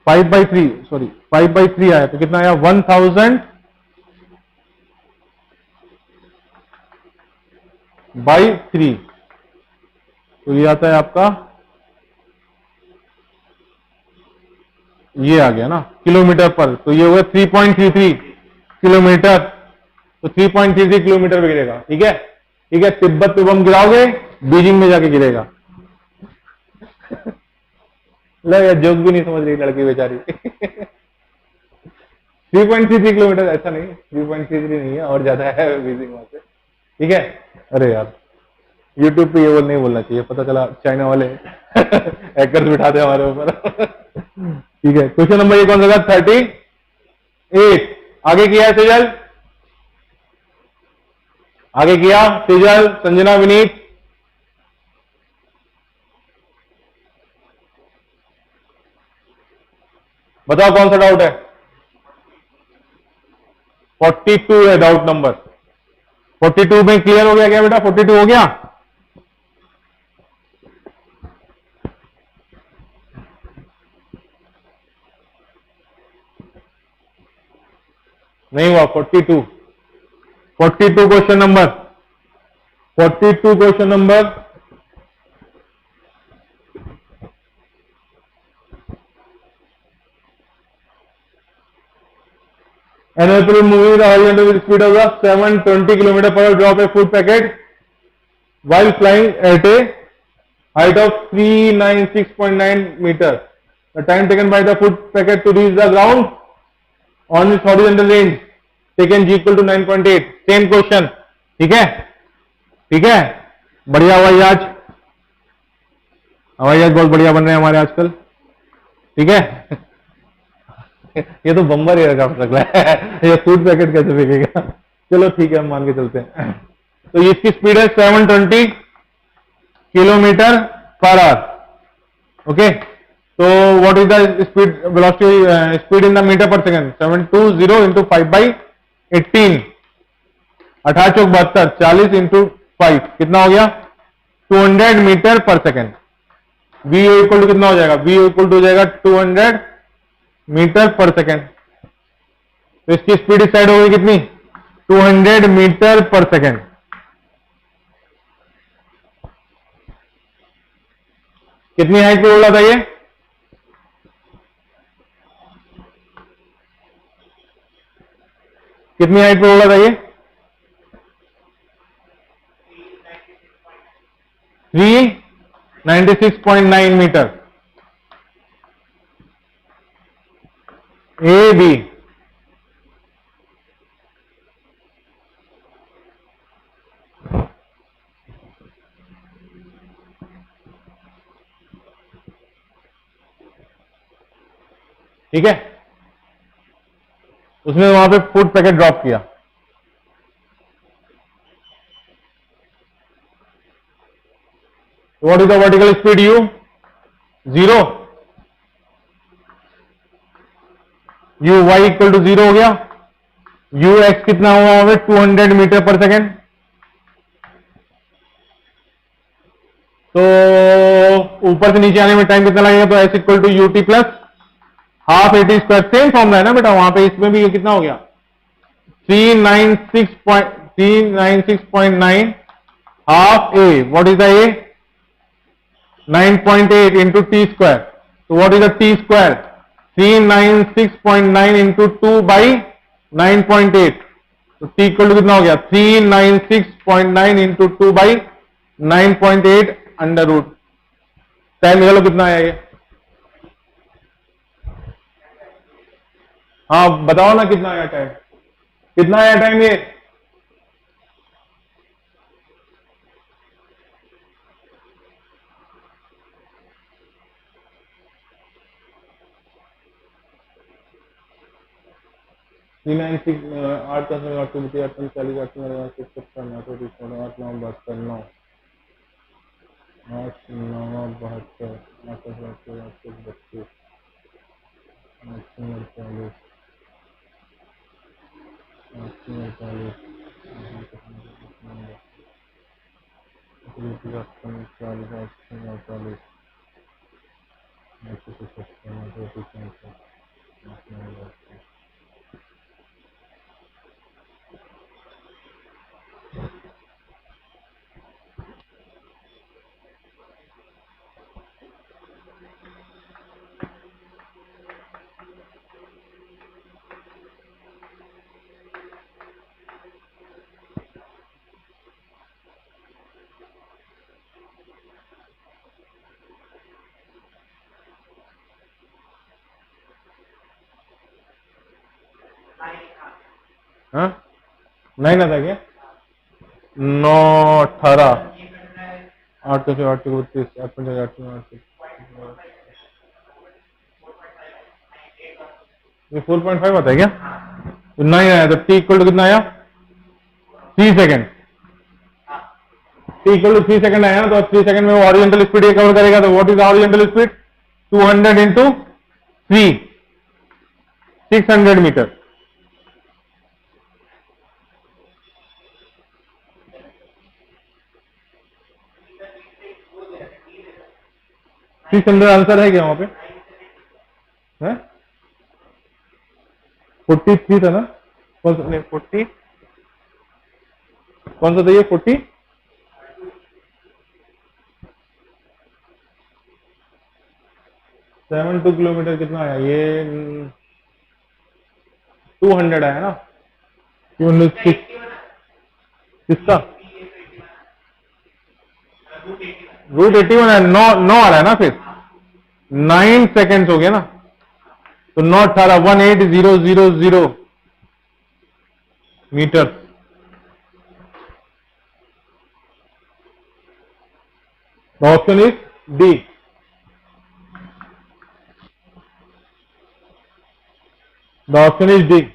5/3 सॉरी 5/3 आया, तो कितना आया 1000/3, तो ये आता है आपका, ये आ गया ना किलोमीटर पर, तो ये हुआ 3.33 किलोमीटर, तो 3.33 किलोमीटर पे गिरेगा। ठीक है, ठीक है, तिब्बत पे बम गिराओगे, बीजिंग में जाके गिरेगा। लग जोक भी नहीं समझ रही लड़की बेचारी। 3.33 किलोमीटर, ऐसा नहीं 3.33 नहीं है, और ज्यादा है बीजिंग वहां से। ठीक है, अरे यार यूट्यूब पे ये वो नहीं बोलना चाहिए, पता चला चाइना वाले हैकर्स बिठाते हमारे ऊपर। ठीक है, क्वेश्चन नंबर ये कौन सा था? 38। आगे किया है सेजल, आगे किया सेजल, संजना, विनीत। बताओ कौन सा डाउट है? 42 है डाउट नंबर। 42 में क्लियर हो गया क्या बेटा? 42 हो गया? नहीं हुआ? 42, 42 question number, 42 question number. An airplane moving with a horizontal with speed of 720 km per hour drop a food packet while flying at a height of 396.9 meter. The time taken by the food packet to reach the ground on its horizontal range taken g equal to 9.8. Same question. ठीक है, ठीक है, बढ़िया हवाई जहाज, हवाई जहाज बहुत बढ़िया बन रहे हैं हमारे आजकल। ठीक है, ये तो बम्बर एयरक्राफ्ट लग रहा है, ये फूड पैकेट कैसे फेंकेगा? चलो ठीक है, हम मान के चलते हैं। तो इसकी स्पीड है 720 किलोमीटर पर आवर। ओके, तो what is the speed velocity speed in the metre per second? 720 into 5/18, 18 चौक 72, 40 इंटू 5 कितना हो गया? 200 metre per second. We equal to कितना हो जाएगा? वी इक्वल टू हो जाएगा 200 मीटर पर सेकंड। तो इसकी स्पीड इस साइड होगी कितनी? 200 मीटर पर सेकंड। कितनी हाइट पे उड़ा था ये? कितनी हाइट पे उड़ा था ये? 396.9 मीटर। ए बी, ठीक है, उसने वहां पे फूड पैकेट ड्रॉप किया। What is the vertical speed u? 0। u y equal to 0 हो गया। u x कितना हुआ वहां पे? 200 मीटर पर सेकेंड। तो ऊपर से नीचे आने में टाइम कितना लगेगा? तो s equal to u t plus half a T square. Same formula है ना बेटा, वहां पे इसमें भी ये कितना हो गया? 396.9 half a, what is the a? 9.8 into T square. तो what is the T square? 396.9 into 2 by 9.8। तो टी इक्वल टू कितना हो गया? 396.9 into 2 by 9.8 under root. Time निकालो कितना आया ये? हाँ बताओ ना कितना आया टाइम? कितना आया टाइम ये? थ्री नाइन सिक्स 8 10 8 2 8 40 8 9 70 9 8 9 72 9 8 9 72 8 32 हाँ नहीं ना था क्या? 9 18 8 से 8 32 8 5 8 ये 4.5 आता है क्या? तो नहीं आया। तो टी इक्वल टू कितना आया? 3 second. T equal to 3 second आया ना, तो 3 सेकेंड में वो ओरिजेंटल स्पीड ये कवर करेगा। तो what is horizontal speed? 200 into 3 600 metre. 600 answer है क्या वहां पे? है 43 था ना? कौन सा? नहीं 40 कौन सा था ये? 40 72 किलोमीटर कितना आया ये? 200 आया ना? 206 किसका? रूट 81 है। 9 9 आ रहा है ना, फिर 9 सेकेंड्स हो गया ना। तो 9 18 18000 metre. The option is D. The option is D.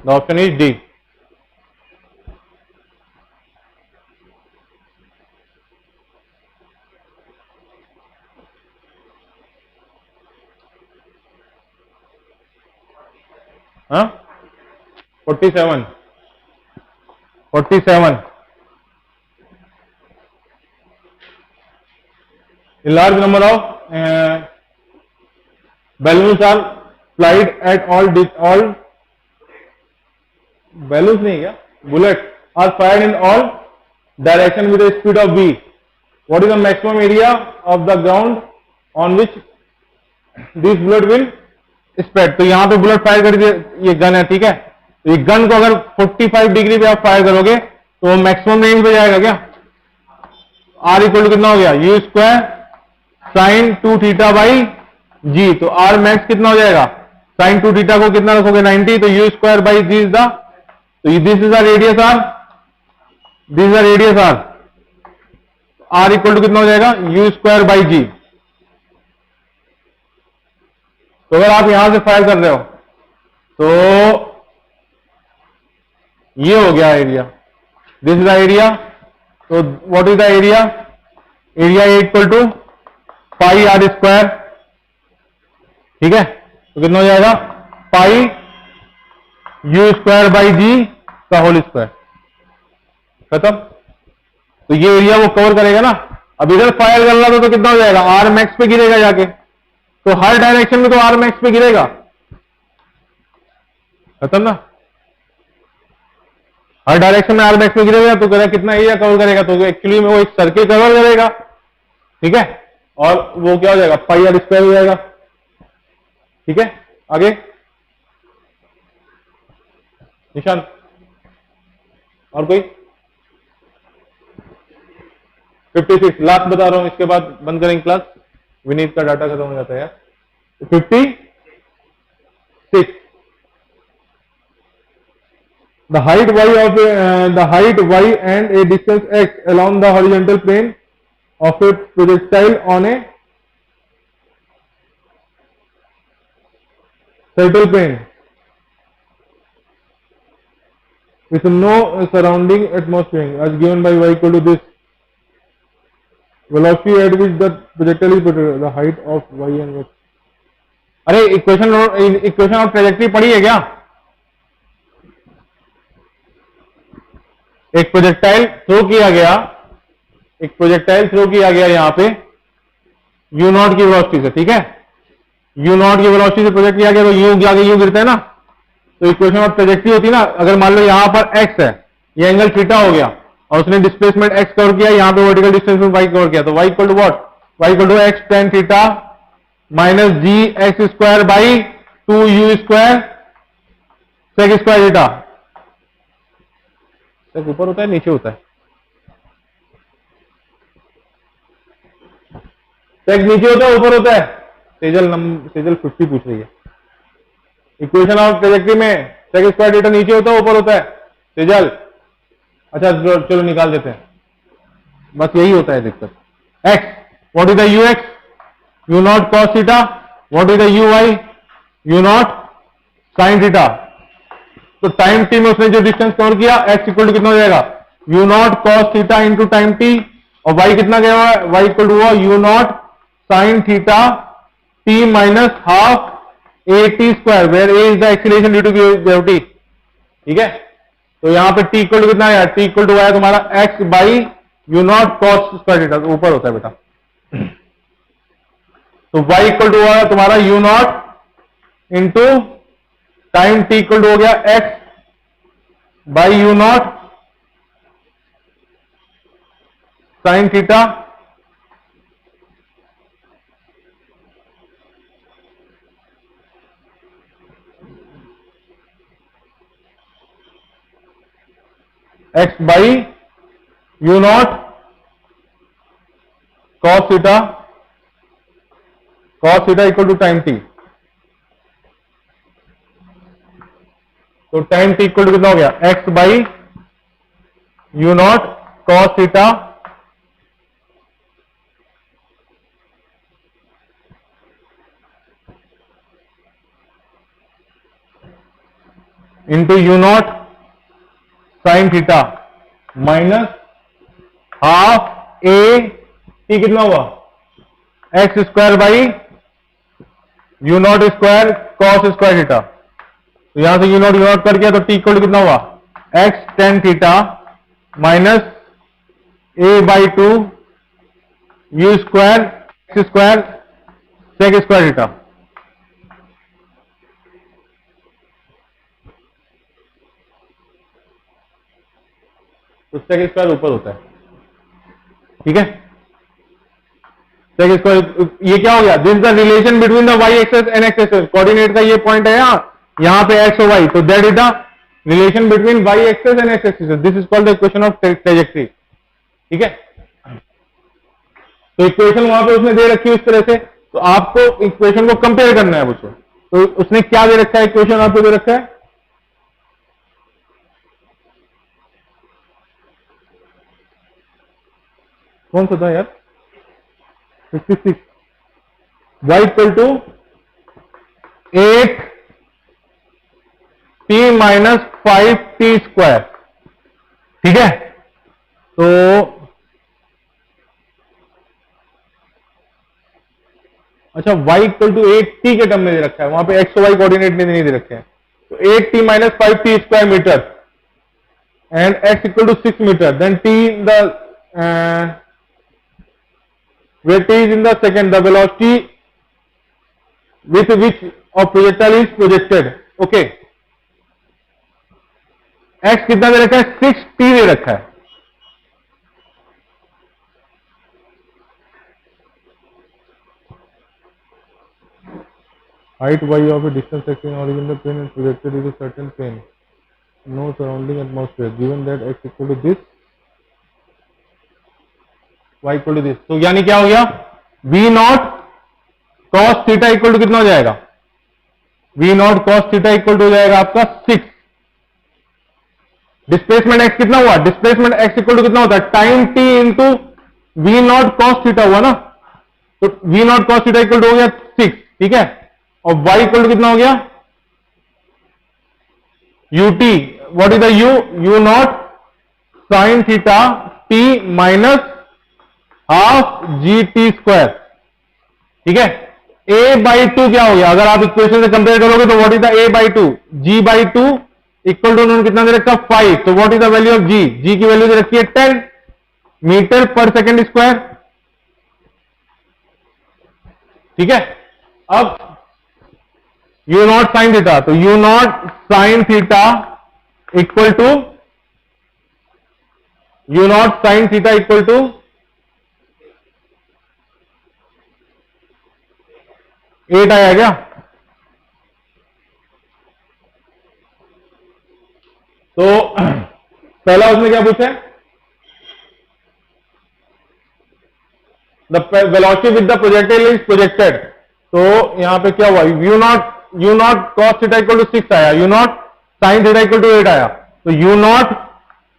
The option is D. Huh? 47. 47. A large number of balloons are flied at all balloons नहीं क्या? Bullets are fired in all direction with a speed of v. What is the maximum area of the ground on which this bullet will spread? तो यहाँ पे bullet fire कर दिया, ये gun है, ठीक है। तो ये गन को अगर 45 डिग्री पे आप फायर करोगे तो वो मैक्सिमम रेंज पे जाएगा क्या? R इक्वल टू कितना हो गया? U square sine 2 theta by G. तो R मैक्स कितना हो जाएगा? साइन 2 थीटा को कितना रखोगे 90, तो U square by G is the, तो this is the radius R, this is the radius R, R equal to कितना हो जाएगा यू स्क्वायर बाई जी। तो अगर आप यहां से फायर कर रहे हो तो ये हो गया area, this is the area. तो what is the area, area equal to pi R square, ठीक है। तो कितना हो जाएगा pi U square by G का होल स्क्वायर, खत्म। तो ये एरिया वो कवर करेगा ना। अब इधर फायर कर रहा था तो कितना हो जाएगा आर मैक्स पे गिरेगा जाके, तो हर डायरेक्शन में तो आर मैक्स पे गिरेगा, खत्म ना। हर डायरेक्शन में आर मैक्स में गिरेगा तो कितना एरिया कवर करेगा, तो एक्चुअली में वो एक सर्किल कवर करेगा, ठीक है। और वो क्या हो जाएगा पाई आर स्क्वायर हो जाएगा, ठीक है। आगे निशान और कोई 56 लास्ट बता रहा हूं, इसके बाद बंद करेंगे क्लास, विनीत का डाटा खत्म हो जाता है यार। 56 the height y of the height y and a distance x along the horizontal plane of a projectile on a circle plane with no surrounding atmosphere as given by y equal to this velocity at which the projectile is projected, the height of y and x। अरे equation of trajectory पढ़ी है क्या? एक projectile throw किया गया, एक projectile throw किया गया यहां पे u नॉट की वेलोसिटी से, ठीक है। u नॉट की वेलोसिटी से प्रोजेक्ट किया गया तो यूं जाके यूं गिरता है ना, तो इक्वेशन ऑफ ट्रेजेक्टरी होती है ना, अगर मान लो यहां पर x है, ये एंगल थीटा हो गया और उसने डिस्प्लेसमेंट x कवर किया, यहां पे वर्टिकल डिस्प्लेसमेंट y कवर किया, तो y equal to what, y equal to x tan theta minus g x square by 2u square sec square theta. ऊपर होता है नीचे होता है, सेक नीचे होता है ऊपर होता है। सेजल 50 पूछ रही है, इक्वेशन ऑफ ट्रेजेक्टरी में सेक स्क्वायर थीटा नीचे होता है ऊपर होता है सेजल। अच्छा चलो निकाल देते हैं, बस यही होता है दिक्कत। x what is the u x, u naught cos theta, what is the u y, u naught sine theta. तो टाइम टी में उसने जो डिस्टेंस कवर किया x इक्वल टू कितना हो जाएगा u naught cos theta into time t, और y कितना गया हुआ है, y इक्वल टू हुआ u naught sine theta t minus half a T square, where a is the acceleration due to gravity, ठीक है। तो यहां पे t इक्वल टू कितना आया, t इक्वल टू आया तुम्हारा x by u naught cos square theta, तो ऊपर होता है बेटा। तो y इक्वल टू हुआ तुम्हारा u naught into time t equal to हो गया x by u naught sine theta x by u naught cos theta equal to time t। तो टाइम t इक्वल टू कितना हो गया x by u naught cos theta into u naught sine theta minus half a t कितना हुआ x square by u naught square cos square theta. तो यहां से you not कर दिया तो टी इक्वल टू कितना हुआ x tan theta minus A by 2 u square x square sec square theta. तो सेक स्क्वायर ऊपर होता है, ठीक है। सेक स्क्वायर ये क्या हो गया, this the relation between the y axis and x axis, coordinate का ये पॉइंट है यहां पे एक्स और वाई, तो that is the relation between y axis and x axis, this is called the equation of trajectory, ठीक है। तो इक्वेशन वहां पे उसने दे रखी है इस तरह से, तो आपको इक्वेशन को कंपेयर करना है उसको। तो उसने क्या दे रखा है, इक्वेशन आपको दे रखा है, कौन सा था यार, 56, y equal to 8 t minus 5 t square. ठीक है, तो अच्छा y इक्वल टू 8t के टर्म में दे रखा है, वहां पे x y कोऑर्डिनेट नहीं दे रखे हैं। तो 8t minus 5t square metre and x equal to 6 metre, then t in the where t is in the second, the velocity with which of projectile is projected. Okay, x कितना दे रखा है, 6t दे रखा है। height y of a distance secting origin the plane and projected is a certain plane, no surrounding atmosphere, given that x equal to this, y equal to this। तो यानी क्या हो गया, v naught cos theta equal to कितना हो जाएगा, v naught cos theta equal to हो जाएगा आपका 6। डिस्प्लेसमेंट x कितना हुआ, डिस्प्लेसमेंट x इक्वल टू कितना होता है, time t into v naught cos theta हुआ ना, तो v naught cos theta equal to हो गया 6। ठीक है, और y इक्वल टू कितना हो गया, ut, what is the u, u naught sine theta t minus half G T square. ठीक है, a बाई 2 क्या हो गया, अगर आप इक्वेशन से कंपेयर करोगे तो what is the a by 2, g by 2 equal to उन्होंने कितना दे रखा 5, तो what is the value of g, g की वैल्यू दे रखी है 10 मीटर पर सेकेंड स्क्वायर। ठीक है, अब u नॉट साइन थीटा, तो u naught sine theta equal to, u naught sine theta equal to 8 आया क्या, तो पहला उसने क्या पूछा है, the velocity with the projectile is projected. तो यहां पे क्या हुआ, u naught cos theta equal to 6 आया, u naught sine theta equal to 8 आया, तो यू नॉट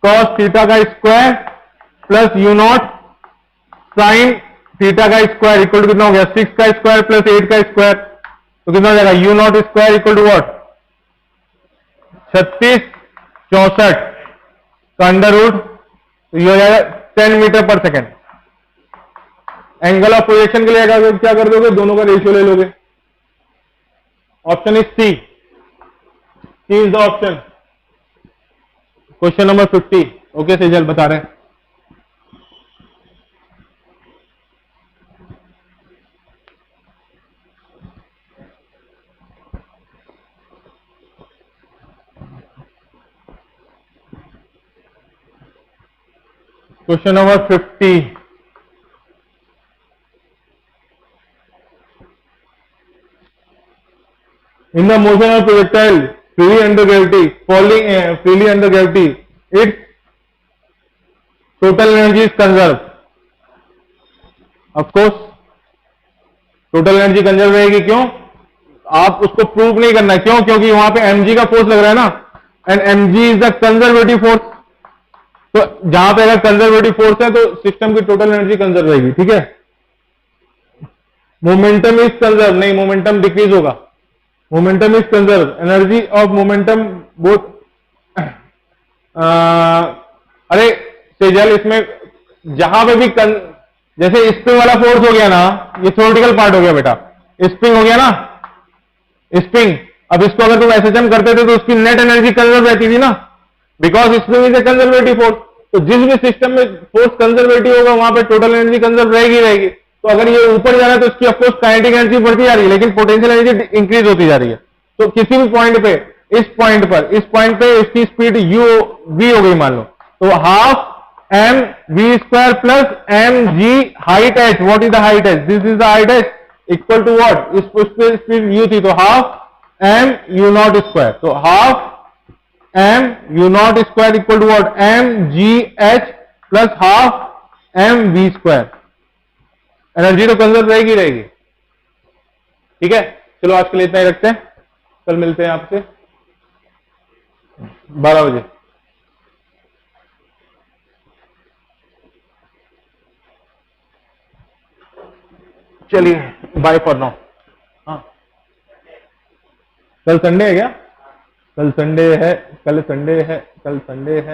कॉस थीटा का square plus u naught sine theta का स्क्वायर इक्वल टू कितना हो गया, 6 का स्क्वायर प्लस 8 का स्क्वायर, तो कितना हो जाएगा, u naught square equal to what, 36 64 का अंडर रूट, तो ये हो जाएगा 10 metre per second. Angle of projection के लिए अगर क्या कर दोगे, दोनों का रेशियो ले लोगे। Option is C, C is the option. Question number 50। Okay Sejal बता रहे हैं, question number 50। In the motion of projectile freely under gravity, falling freely under gravity, its total energy is conserved. Of course, total energy conserve रहेगी। क्यों, आप उसको prove नहीं करना है, क्यों, क्योंकि वहां पे mg का फोर्स लग रहा है ना, and mg is the conservative force. तो जहां पे अगर कंजर्वेटिव फोर्स है तो सिस्टम की टोटल एनर्जी कंजर्व रहेगी। ठीक है, मोमेंटम इज कंजर्व नहीं, मोमेंटम डिक्रीज होगा, momentum is conserve, energy of momentum both. अरे सेजल, इसमें जहां पे भी जैसे स्प्रिंग वाला फोर्स हो गया ना, ये थ्योरेटिकल पार्ट हो गया बेटा, स्प्रिंग हो गया ना, स्प्रिंग। अब इसको अगर तुम एसएचएम करते थे तो उसकी नेट एनर्जी कंजर्व रहती थी ना, because spring is a conservative force. तो जिस भी सिस्टम में फोर्स कंजर्वेटिव होगा वहां पे टोटल एनर्जी कंजर्व रहेगी रहेगी। तो अगर ये ऊपर जा रहा है तो इसकी ऑफकोर्स काइनेटिक एनर्जी बढ़ती जा रही है, लेकिन पोटेंशियल एनर्जी इंक्रीज होती जा रही है। तो किसी भी पॉइंट पे, इस पॉइंट पे इसकी स्पीड u v हो गई मान लो, तो half m v square plus m g height h, what is the height h, this is the height h, equal to what, इस पे स्पीड u थी, तो half m u not square, तो half m u not square equal to what, m g h plus half m v square. Energy तो conserve रहेगी रहेगी। ठीक है, चलो आज के लिए इतना ही रखते हैं, कल मिलते हैं आपसे 12 बजे। चलिए बाय फॉर नाउ। हाँ, कल संडे है क्या? कल संडे है, कल संडे है, कल संडे है।